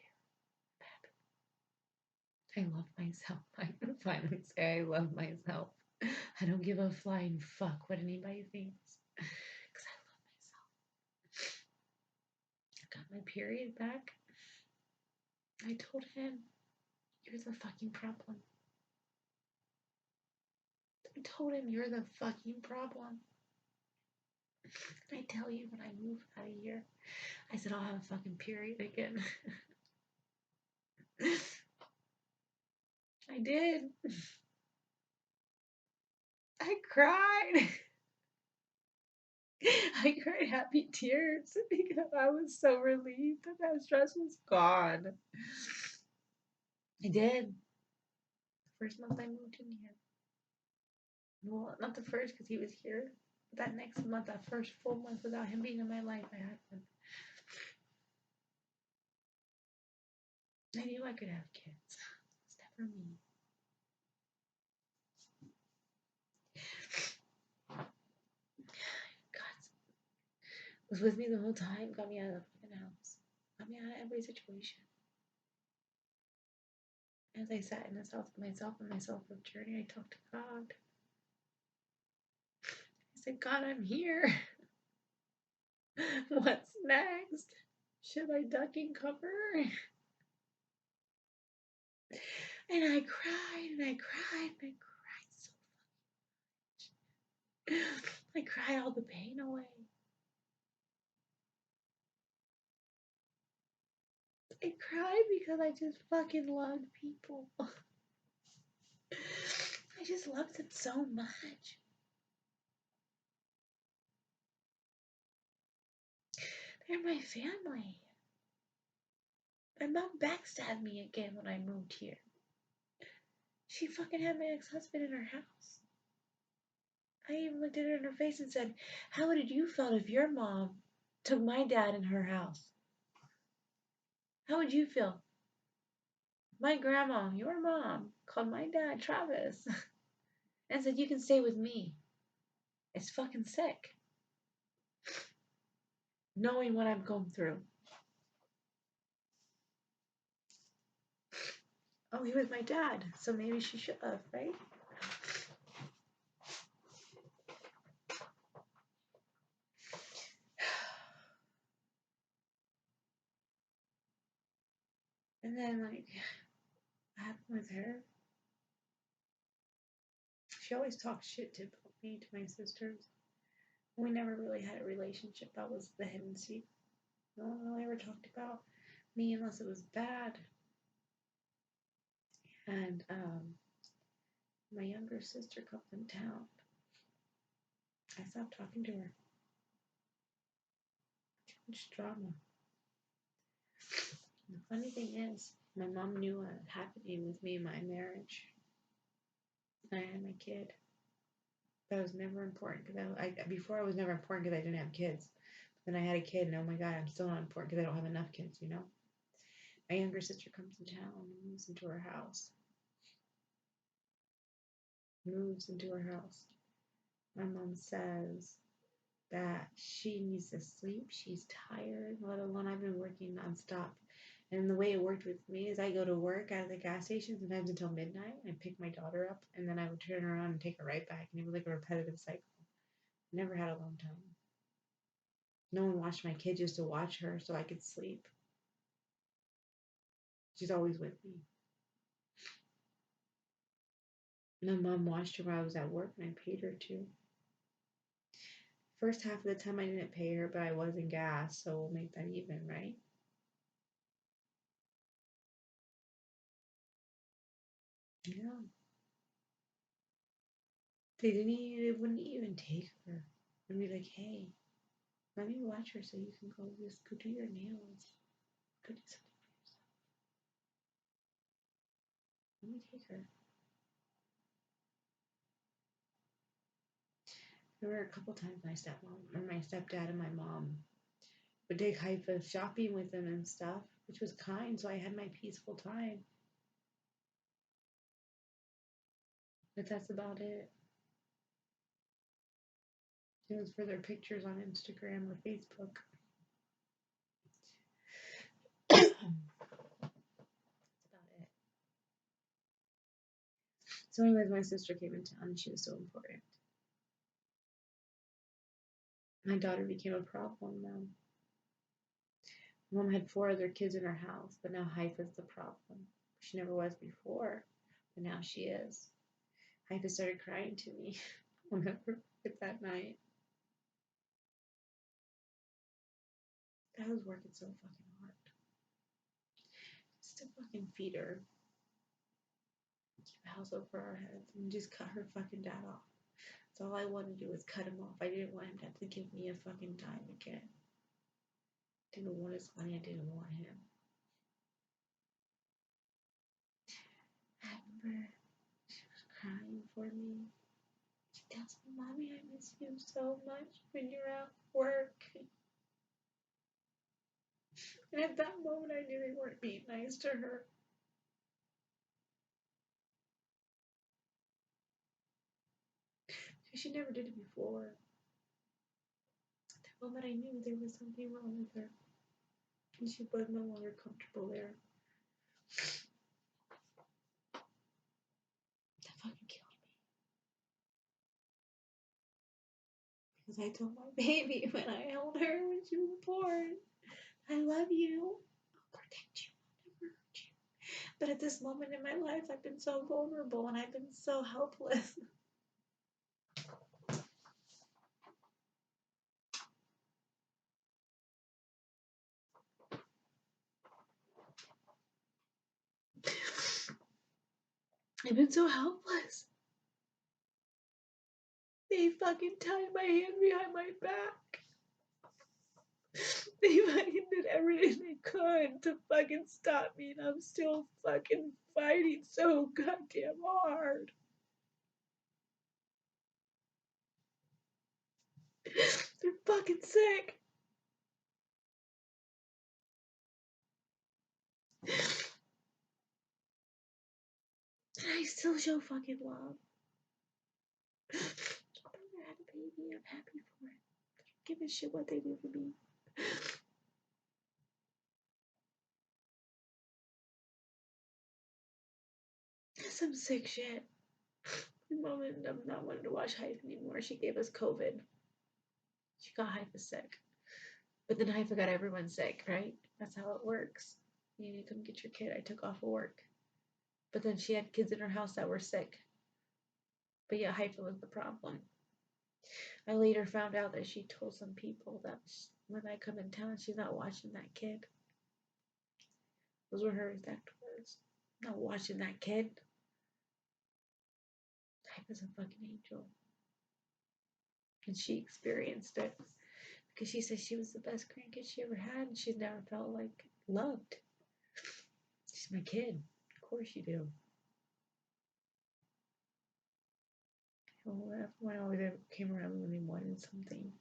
I love myself. I can finally say I love myself. I don't give a flying fuck what anybody thinks. Because I love myself. I got my period back. I told him, you're the fucking problem. I told him, you're the fucking problem. I tell you, when I move out of here, I said, I'll have a fucking period again. I did. I cried. I cried happy tears because I was so relieved that that stress was gone. I did. The first month I moved in here. Well, not the first because he was here. But that next month, that first full month without him being in my life, I had one. I knew I could have kids. It's never me. God was with me the whole time, got me out of the fucking house, got me out of every situation. As I sat in the south with myself and my self-love journey, I talked to God. I said, God, I'm here. What's next? Should I duck and cover? And I cried and I cried and I cried so much. I cried all the pain away. I cried because I just fucking loved people. I just loved them so much. They're my family. My mom backstabbed me again when I moved here. She fucking had my ex-husband in her house. I even looked at her in her face and said, how would you feel if your mom took my dad in her house? How would you feel? My grandma, your mom, called my dad, Travis, and said, you can stay with me. It's fucking sick. Knowing what I'm going through. Oh, he was my dad, so maybe she should have, right? And then, what happened with her? She always talked shit to me, to my sisters. We never really had a relationship. That was the hidden secret. No one really ever talked about me unless it was bad. And my younger sister comes in town. I stopped talking to her. Too much drama. The funny thing is, my mom knew what was happening with me in my marriage. I had my kid. That was never important because before I was never important because I didn't have kids. Then I had a kid, and oh my God, I'm still not important because I don't have enough kids, you know? My younger sister comes in town and moves into her house. My mom says that she needs to sleep. She's tired, let alone I've been working nonstop. And the way it worked with me is I go to work at the gas station sometimes until midnight. I pick my daughter up, and then I would turn around and take her right back. And it was like a repetitive cycle. Never had a long time. No one watched my kid just to watch her so I could sleep. She's always with me. My mom watched her while I was at work, and I paid her too. First half of the time I didn't pay her, but I was in gas, so we'll make that even, right? Yeah. They wouldn't even take her. I'd be like, hey, let me watch her so you can go do your nails. Go do something for yourself. Let me take her. There were a couple times my stepmom or my stepdad and my mom would take Haifa shopping with them and stuff, which was kind, so I had my peaceful time. But that's about it. It was for their pictures on Instagram or Facebook. That's about it. So anyways, my sister came in town and she was so important. My daughter became a problem now. Mom had 4 other kids in her house, but now Haifa's the problem. She never was before, but now she is. Haifa started crying to me whenever it's that night. I was working so fucking hard just to fucking feed her, keep a house over our heads, and just cut her fucking dad off. So all I wanted to do was cut him off. I didn't want him to have to give me a fucking dime again. Didn't want his money. I didn't want him. I remember she was crying for me. She tells me, "Mommy, I miss you so much when you're at work." And at that moment, I knew they weren't being nice to her. She never did it before. At that moment, I knew there was something wrong with her. And she was no longer comfortable there. That fucking killed me. Because I told my baby when I held her when she was born, "I love you. I'll protect you. I'll never hurt you." But at this moment in my life, I've been so vulnerable and I've been so helpless. I've been so helpless. They fucking tied my hand behind my back. They fucking did everything they could to fucking stop me, and I'm still fucking fighting so goddamn hard. They're fucking sick. And I still show fucking love. I've never had a baby. I'm happy for it. I don't give a shit what they do for me. Some sick shit. The moment I'm not wanting to watch Hype anymore, she gave us COVID. She got Hype sick. But then Hype got everyone sick, right? That's how it works. You need to come get your kid. I took off of work. But then she had kids in her house that were sick. But yeah, Haifa was the problem. I later found out that she told some people that when I come in town, she's not watching that kid. Those were her exact words. Not watching that kid. Haifa's a fucking angel. And she experienced it. Because she said she was the best grandkid she ever had, and she's never felt like loved. She's my kid. Of course you do. Well, everyone always came around when they wanted something.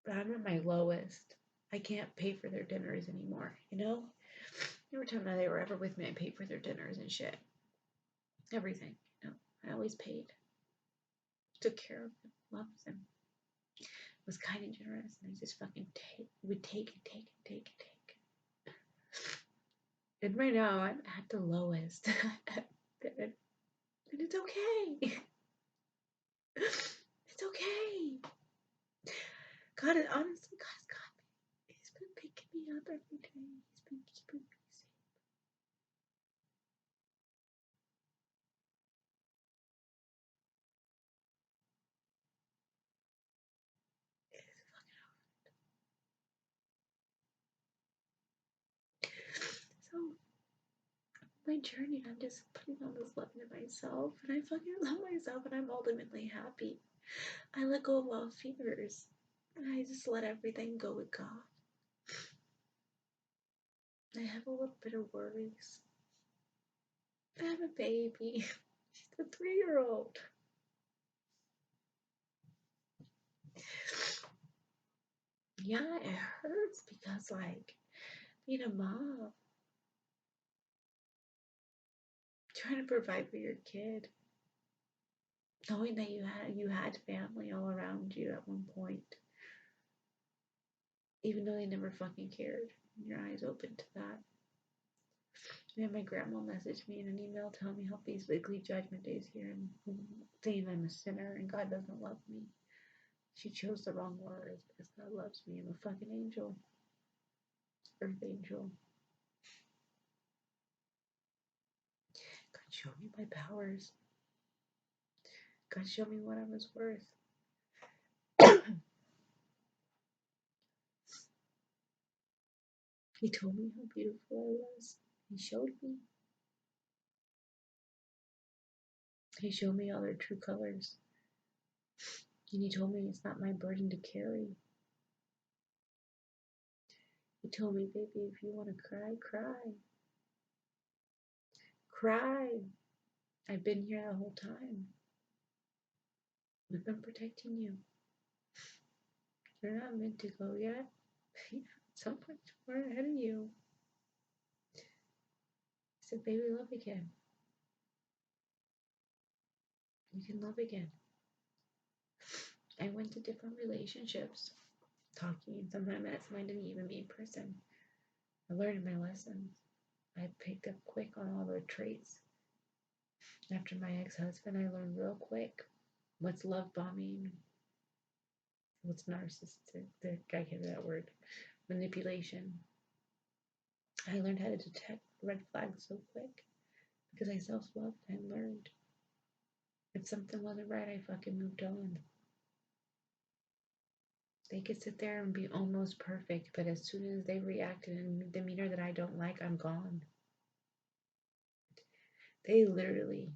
But I'm at my lowest. I can't pay for their dinners anymore, you know? Every time they were ever with me, I paid for their dinners and shit. Everything, you know? I always paid. Took care of them, loved them. Was kind and generous, and I just fucking would take and take and take and take. And right now, I'm at the lowest. And it's okay. It's okay. God, honestly, God's got me. He's been picking me up every day. He's been keeping me safe. So, my journey, I'm just putting all this love into myself, and I fucking love myself, and I'm ultimately happy. I let go of all fears, and I just let everything go with God. I have a little bit of worries. I have a baby. She's a 3-year-old. Yeah, it hurts because, like, being a mom, trying to provide for your kid, knowing that you had family all around you at one point, even though they never fucking cared. Your eyes open to that. And then my grandma messaged me in an email telling me how basically Judgment Day is here and saying I'm a sinner and God doesn't love me. She chose the wrong words because God loves me. I'm a fucking angel. Earth angel. God showed me my powers. God showed me what I was worth. He told me how beautiful I was. He showed me. He showed me all their true colors. And he told me it's not my burden to carry. He told me, baby, if you want to cry, cry. Cry. I've been here the whole time. I've been protecting you. You're not meant to go yet. So much more ahead of you. I said, baby, love again. You can love again. I went to different relationships, talking. Sometimes that's mine didn't even be in person. I learned my lessons. I picked up quick on all the traits. After my ex-husband, I learned real quick what's love bombing, what's narcissistic, I can't get that word, manipulation. I learned how to detect red flags so quick because I self-loved and learned. If something wasn't right, I fucking moved on. They could sit there and be almost perfect, but as soon as they react in a demeanor that I don't like, I'm gone. They literally,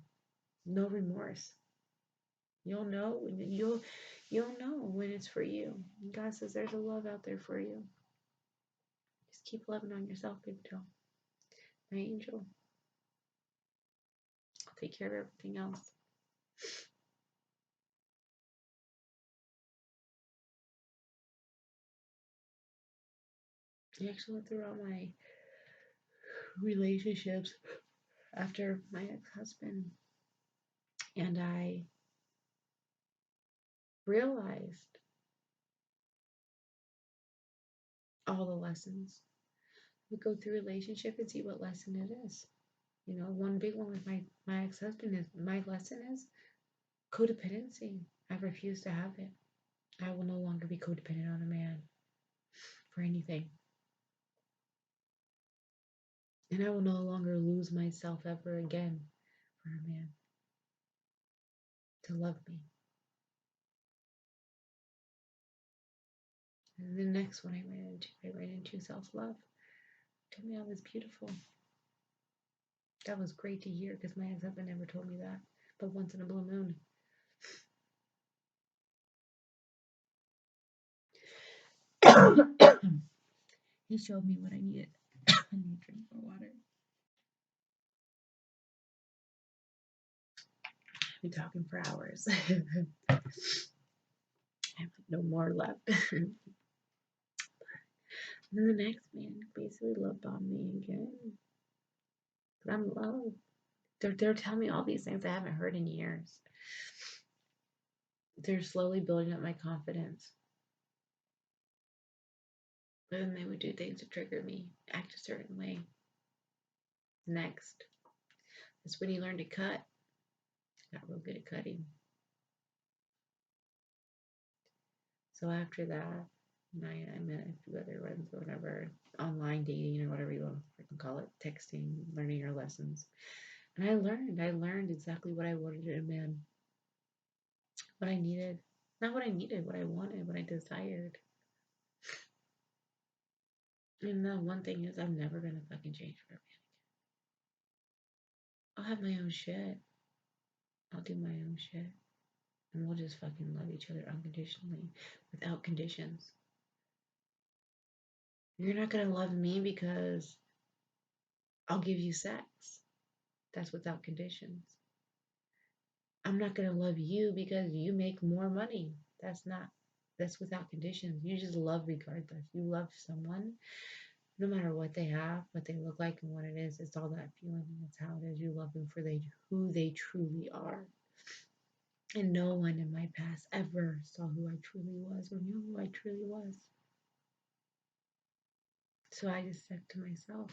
no remorse. You'll know you'll know when it's for you. And God says there's a love out there for you. Just keep loving on yourself, baby doll. My angel. I'll take care of everything else. I actually went through all my relationships after my ex-husband, and I realized all the lessons. We go through a relationship and see what lesson it is. You know, one big one with my ex-husband is my lesson is codependency. I refuse to have it. I will no longer be codependent on a man for anything. And I will no longer lose myself ever again for a man to love me. And the next one I ran into self-love. Told me I was beautiful. That was great to hear because my ex-husband never told me that, but once in a blue moon. He showed me what I needed. I need to drink more water. I've been talking for hours. I have no more left. And then the next man basically love bombed me again. But I'm loved. They're telling me all these things I haven't heard in years. They're slowly building up my confidence. But then they would do things to trigger me, act a certain way. Next, that's when he learned to cut. Got real good at cutting. So after that, I met a few other ones or whatever, online dating or whatever you want to call it, texting, learning your lessons. And I learned exactly what I wanted in a man, what I needed. Not what I needed, what I wanted, what I desired. And the one thing is, I'm never gonna fucking change for a man. I'll have my own shit. I'll do my own shit. And we'll just fucking love each other unconditionally, without conditions. You're not gonna love me because I'll give you sex. That's without conditions. I'm not gonna love you because you make more money. That's without conditions. You just love regardless. You love someone No matter what they have, what they look like, and what it is, it's all that feeling, and it's how it is. You love them for who they truly are. And no one in my past ever saw who I truly was or knew who I truly was. So I just said to myself,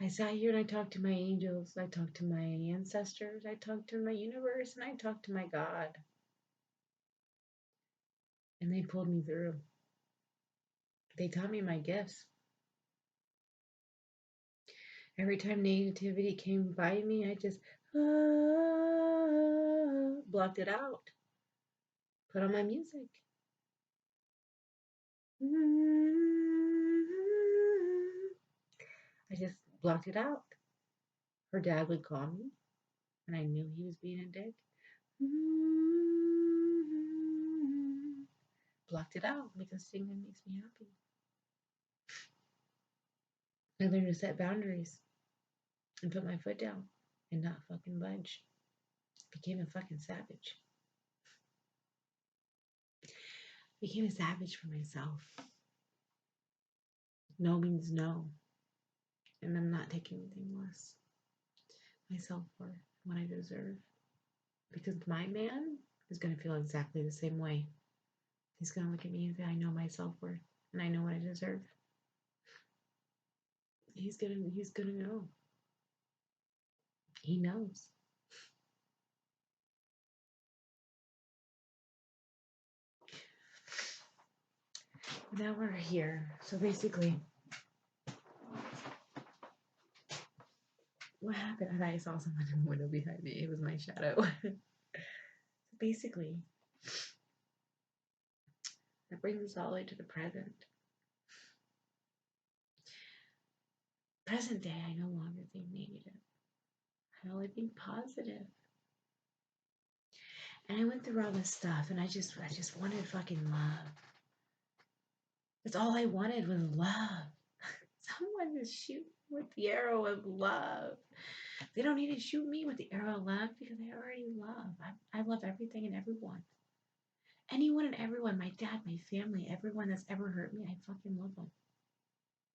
I sat here and I talked to my angels, I talked to my ancestors, I talked to my universe, and I talked to my God. And they pulled me through. They taught me my gifts. Every time negativity came by me, I just blocked it out. Put on my music. I just blocked it out. Her dad would call me, and I knew he was being a dick. Blocked it out because singing makes me happy. I learned to set boundaries and put my foot down and not fucking budge. Became a fucking savage. Became a savage for myself. No means no. And I'm not taking anything less. My self-worth, what I deserve. Because my man is going to feel exactly the same way. He's going to look at me and say, I know my self-worth and I know what I deserve. He's gonna know. He knows. Now we're here. So basically, what happened? I thought I saw someone in the window behind me. It was my shadow. So basically, that brings us all the way to the present. Present day, I no longer think negative. I only think positive. And I went through all this stuff, and I just wanted fucking love. That's all I wanted was love. Someone to shoot with the arrow of love. They don't need to shoot me with the arrow of love because I already love. I love everything and everyone. Anyone and everyone, my dad, my family, everyone that's ever hurt me, I fucking love them.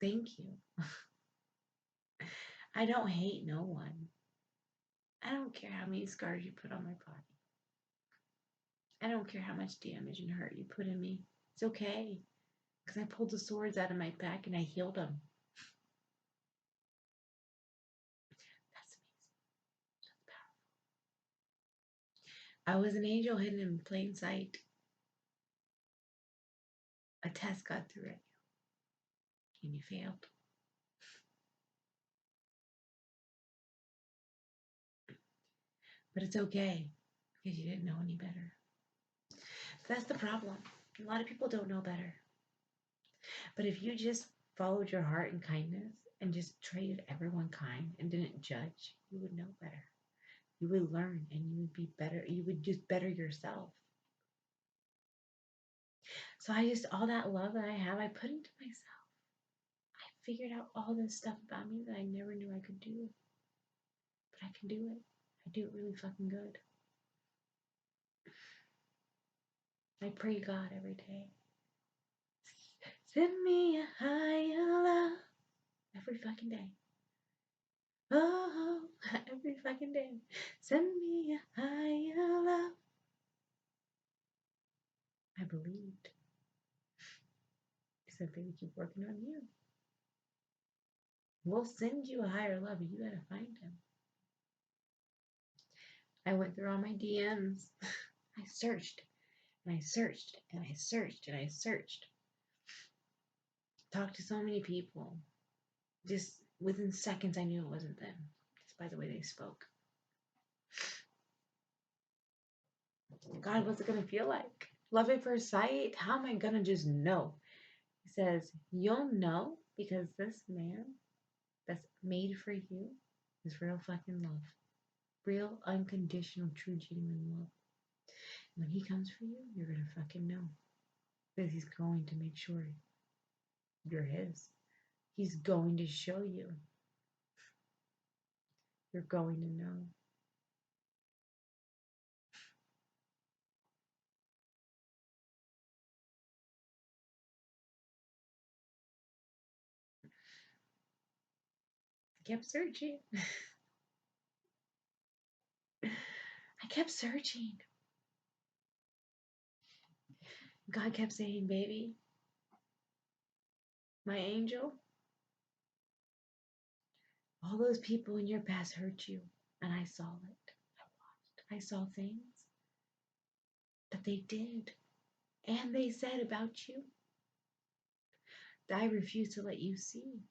Thank you. I don't hate no one. I don't care how many scars you put on my body. I don't care how much damage and hurt you put in me. It's okay. Because I pulled the swords out of my back and I healed them. That's amazing. That's powerful. I was an angel hidden in plain sight. A test got through at you. And you failed. But it's okay. Because you didn't know any better. That's the problem. A lot of people don't know better. But if you just followed your heart and kindness and just treated everyone kind and didn't judge, you would know better. You would learn and you would be better. You would just better yourself. So all that love that I have, I put into myself. I figured out all this stuff about me that I never knew I could do. But I can do it. I do it really fucking good. I pray God every day. Send me a higher love every fucking day. Oh, every fucking day. Send me a higher love. I believed. He said, baby, keep working on you. We'll send you a higher love, but you gotta find him. I went through all my DMs. I searched and I searched and I searched and I searched. Talked to so many people. Just within seconds, I knew it wasn't them. Just by the way they spoke. God, what's it gonna feel like? Love at first sight? How am I gonna just know? He says, you'll know because this man that's made for you is real fucking love. Real, unconditional, true, genuine love. When he comes for you, you're gonna fucking know. Because he's going to make sure you're his. He's going to show you. You're going to know. I kept searching. I kept searching. God kept saying, baby, my angel, all those people in your past hurt you. And I saw it. I watched. I saw things that they did and they said about you that I refuse to let you see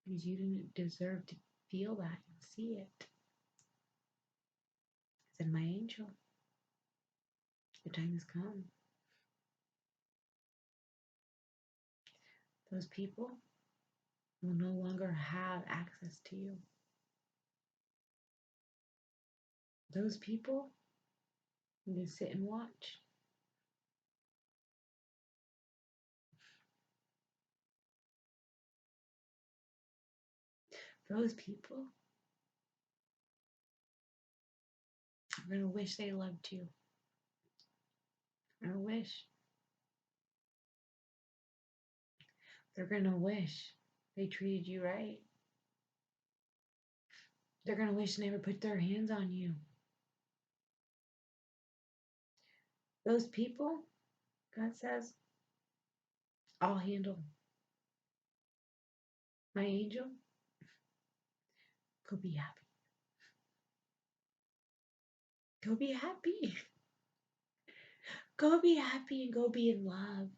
because you didn't deserve to feel that and see it. I said, my angel, your time has come. Those people will no longer have access to you. Those people, you can sit and watch. Those people are going to wish they loved you. Or wish. They're going to wish they treated you right. They're going to wish they never put their hands on you. Those people, God says, I'll handle. My angel, go be happy. Go be happy. Go be happy and go be in love.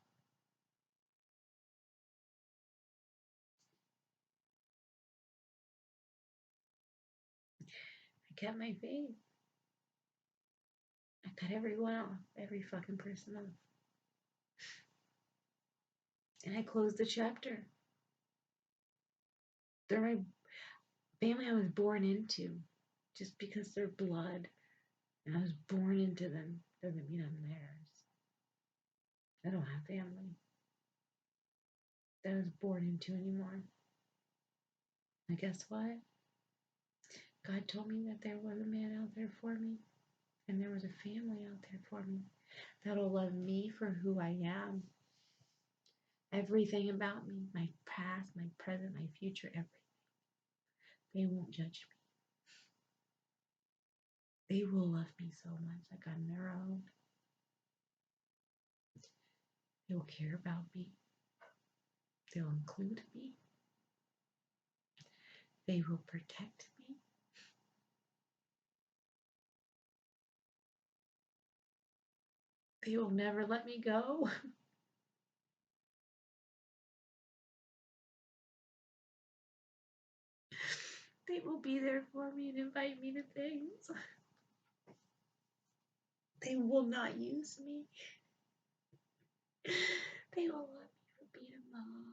I kept my faith. I cut everyone off, every fucking person off. And I closed the chapter. They're my family I was born into. Just because they're blood and I was born into them doesn't mean I'm theirs. I don't have family that I was born into anymore. And guess what? God told me that there was a man out there for me. And there was a family out there for me that'll love me for who I am. Everything about me, my past, my present, my future, everything. They won't judge me. They will love me so much like I'm their own. They will care about me. They'll include me. They will protect me. They will never let me go. They will be there for me and invite me to things. They will not use me. They will love me for being a mom.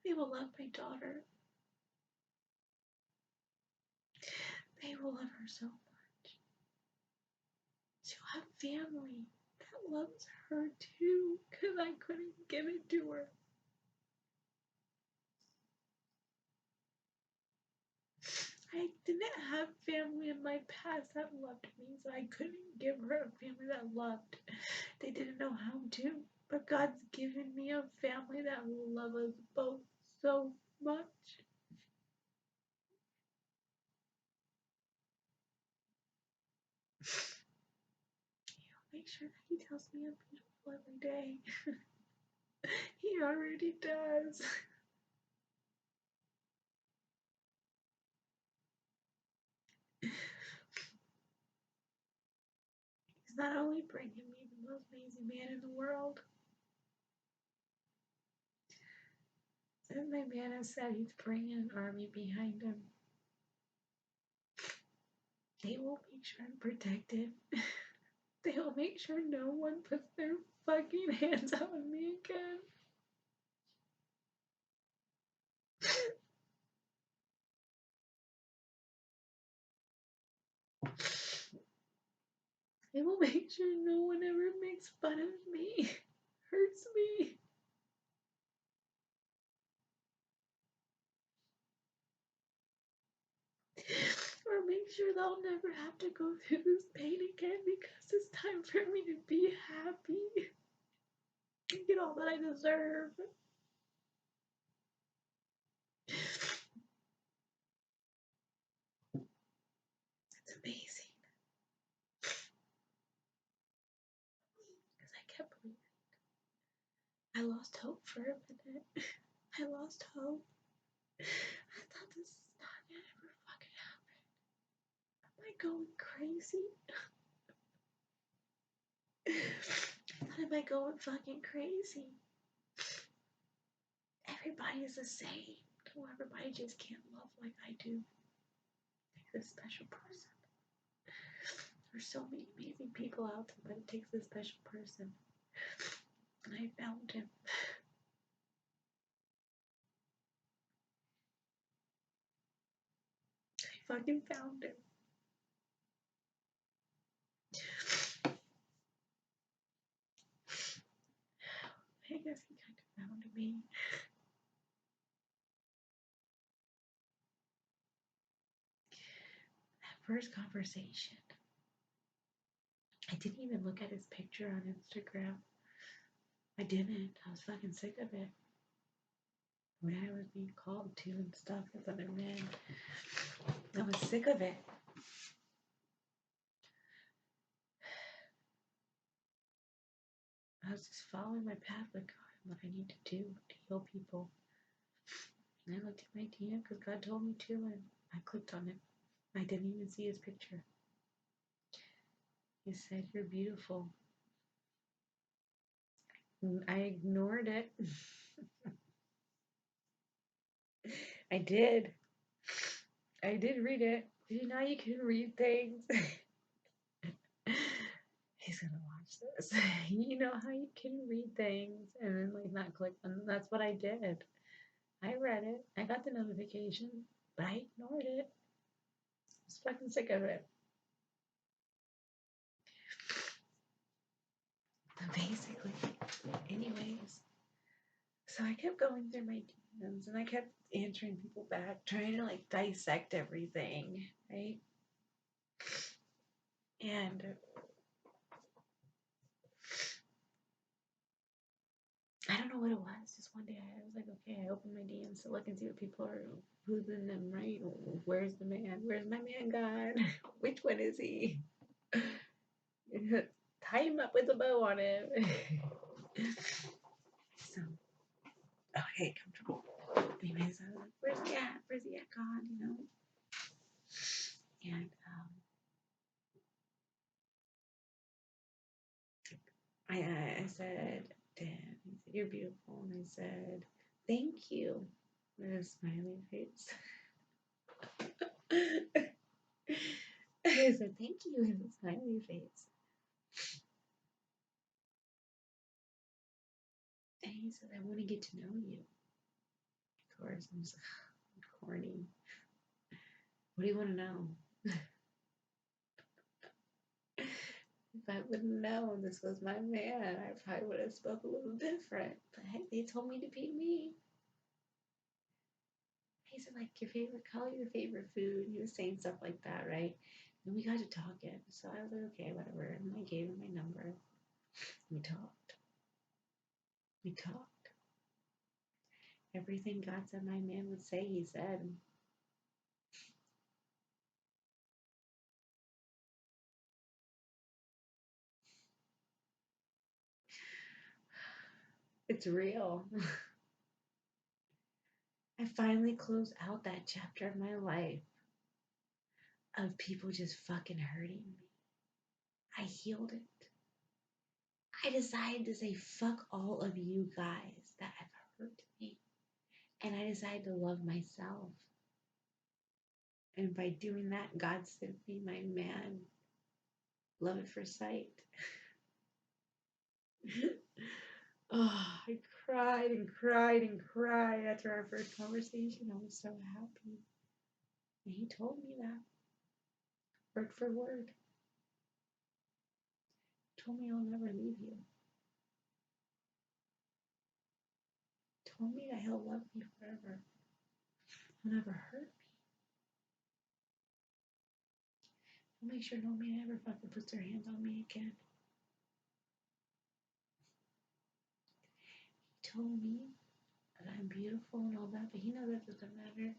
They will love my daughter. They will love her so much. She'll have family that loves her too, because I couldn't give it to her. I didn't have family in my past that loved me, so I couldn't give her a family that loved. They didn't know how to, but God's given me a family that will love us both so much. Make sure that he tells me I'm beautiful every day. He already does. He's not only bringing me the most amazing man in the world, as my man has said, he's bringing an army behind him. They will make sure I'm protected. They will make sure no one puts their fucking hands on me again. They will make sure no one ever makes fun of me, hurts me. Or make sure they'll never have to go through this pain again because it's time for me to be happy and get all that I deserve. It's amazing. Because I kept believing. I lost hope for a minute. I lost hope. I thought this is not gonna ever fucking happen. Am I going crazy? I thought, am I going fucking crazy? Everybody is the same. No, everybody just can't love like I do. Takes a special person. There's so many amazing people out there, but it takes a special person. And I found him. I fucking found him. I guess he kind of found me. That first conversation, I didn't even look at his picture on Instagram. I didn't. I was fucking sick of it. When I was being called to and stuff with other men, I was sick of it. I was just following my path with God and what I need to do to heal people. And I looked at my DM because God told me to, and I clicked on it. I didn't even see his picture. He said, "You're beautiful." I ignored it. I did. I did read it. You know, you can read things. He's gonna watch this. You know how you can read things and then like not click on them. That's what I did. I read it. I got the notification, but I ignored it. I was fucking sick of it. But basically, anyways, so I kept going through my DMs and I kept answering people back, trying to like dissect everything, right? And I don't know what it was. Just one day I was like, okay, I opened my DMs to look and see what people are, who's in them, right? Where's the man? Where's my man, God? Which one is he? Tie him up with a bow on him. So, okay, comfortable. Anyways, I was like, where's he at? Where's he at, God? You know? And I said, "Damn," he said, "You're beautiful." And I said, "Thank you," with a smiley face. I said, "Thank you," with a smiley face. And he said, "I want to get to know you." Of course, I'm just corny. What do you want to know? If I would have known this was my man, I probably would have spoke a little different. But hey, they told me to be me. He said, like, your favorite color, your favorite food. He was saying stuff like that, right? And we got to talking. So I was like, okay, whatever. And I gave him my number. We talked. We talked. Everything God said my man would say, he said. It's real. I finally closed out that chapter of my life of people just fucking hurting me. I healed it. I decided to say, fuck all of you guys that have hurt me. And I decided to love myself. And by doing that, God sent me my man. Love at first sight. Oh, I cried and cried and cried after our first conversation. I was so happy. And he told me that, word for word. He told me I'll never leave you. He told me that he'll love me forever. He'll never hurt me. He'll make sure no man ever fucking puts their hands on me again. He told me that I'm beautiful and all that, but he knows that doesn't matter.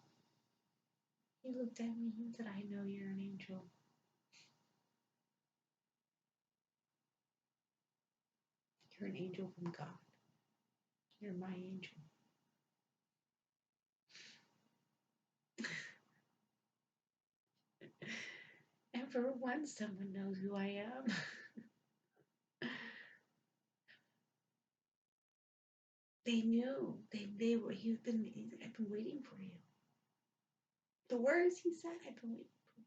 He looked at me and said, I know you're an angel. You're an angel from God. You're my angel. And for once, someone knows who I am. They knew. They were. I've been waiting for you. The words he said, I've been waiting for you.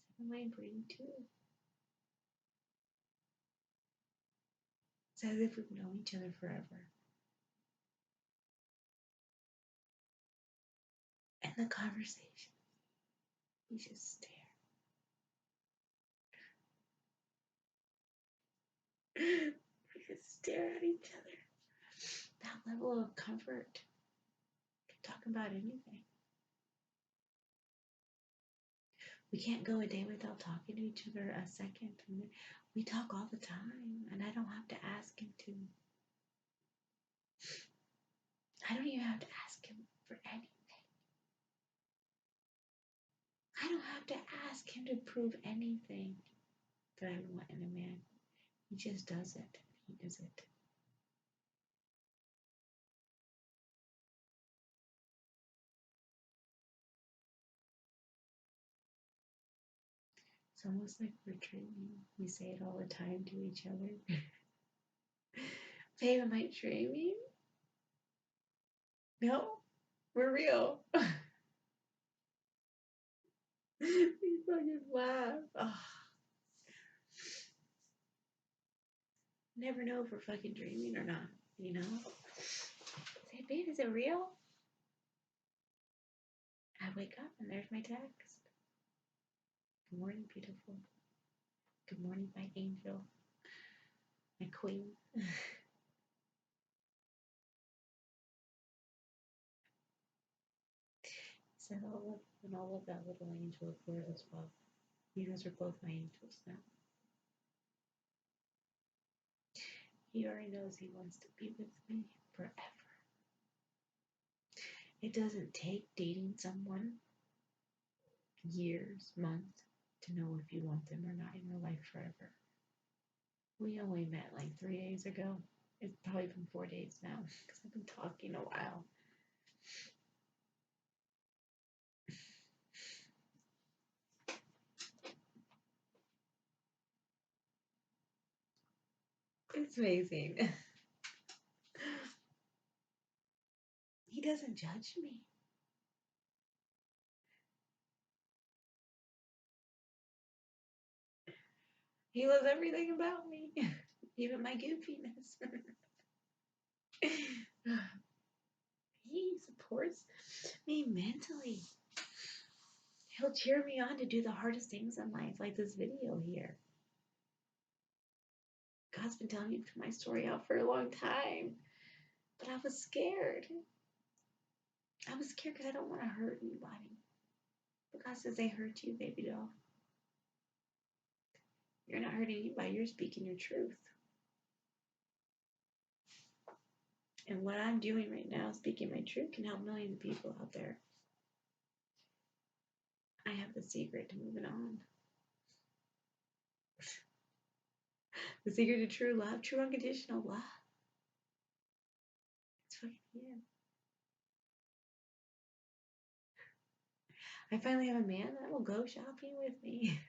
I've been waiting for you too. It's as if we've known each other forever. And the conversation, we just stare. We just stare at each other. That level of comfort. We can talk about anything. We can't go a day without talking to each other a second. We talk all the time, and I don't have to ask him to. I don't even have to ask him for anything. I don't have to ask him to prove anything that I want in a man. He just does it. He does it. It's almost like we're dreaming. We say it all the time to each other. Babe, am I dreaming? No, we're real. We fucking laugh. Oh. Never know if we're fucking dreaming or not, you know? Say, babe, is it real? I wake up and there's my text. Good morning, beautiful. Good morning, my angel. My queen. So I'll love that little angel of yours as well. You guys are both my angels now. He already knows he wants to be with me forever. It doesn't take dating someone years, months, to know if you want them or not in your life forever. We only met like 3 days ago. It's probably been 4 days now because I've been talking a while. It's amazing. He doesn't judge me. He loves everything about me, even my goofiness. He supports me mentally. He'll cheer me on to do the hardest things in life, like this video here. God's been telling me to put my story out for a long time, but I was scared. I was scared because I don't want to hurt anybody. But God says, they hurt you, baby doll. You're not hurting anybody. You're speaking your truth. And what I'm doing right now, speaking my truth, can help millions of people out there. I have the secret to moving on. The secret to true love, true unconditional love. It's fucking here. I finally have a man that will go shopping with me.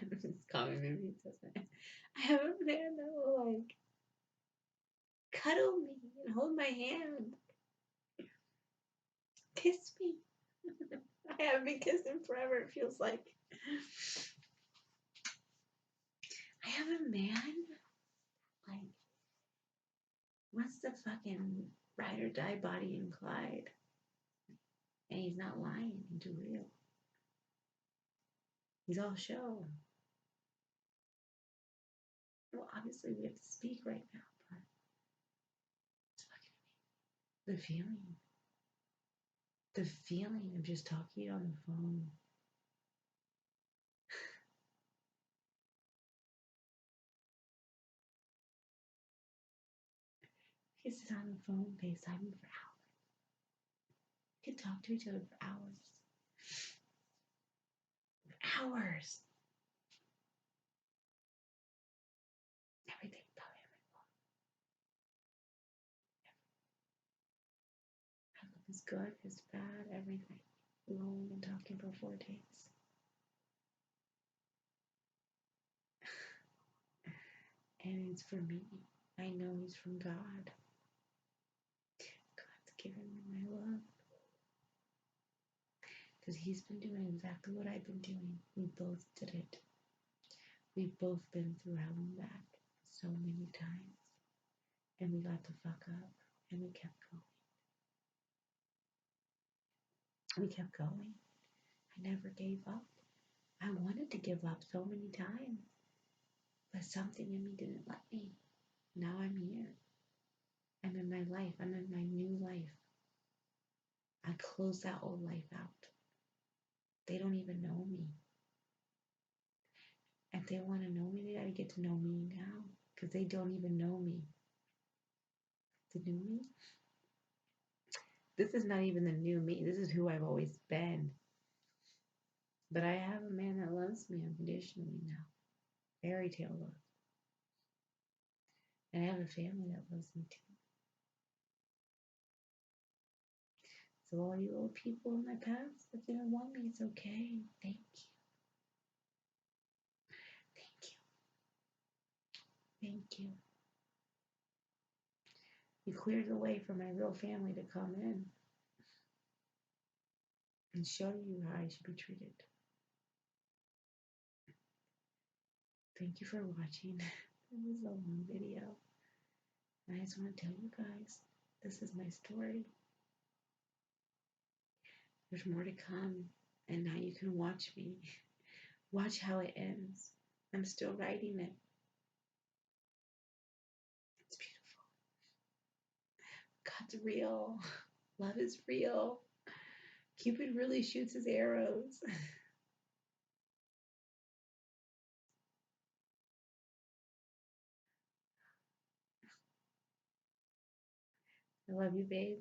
This is common movie, doesn't it? I have a man that will like cuddle me and hold my hand. Kiss me. I haven't been kissed in forever, it feels like. I have a man like wants to fucking ride or die Bonnie and Clyde. And he's not lying, he's real. He's all show. Well, obviously we have to speak right now, but it's fucking amazing. The feeling of just talking on the phone. You could sit on the phone, FaceTime for hours. You could talk to each other for hours. For hours. Everything about everyone. How it's good, it's bad, everything. We've only been talking for 4 days. And it's for me. I know he's from God. God's given me my love. Because he's been doing exactly what I've been doing. We both did it. We've both been through hell and back so many times. And we got the fuck up. And we kept going. We kept going. I never gave up. I wanted to give up so many times. But something in me didn't let me. Now I'm here. I'm in my life. I'm in my new life. I closed that old life out. They don't even know me. If they want to know me, they got to get to know me now. Because they don't even know me. The new me? This is not even the new me. This is who I've always been. But I have a man that loves me unconditionally now. Fairy tale love. And I have a family that loves me too. So all you old people in my past that didn't want me, it's okay. Thank you. Thank you. Thank you. You cleared the way for my real family to come in and show you how I should be treated. Thank you for watching. It was a long video. I just want to tell you guys, this is my story. There's more to come, and now you can watch me. Watch how it ends. I'm still writing it. It's beautiful. God's real. Love is real. Cupid really shoots his arrows. I love you, babe.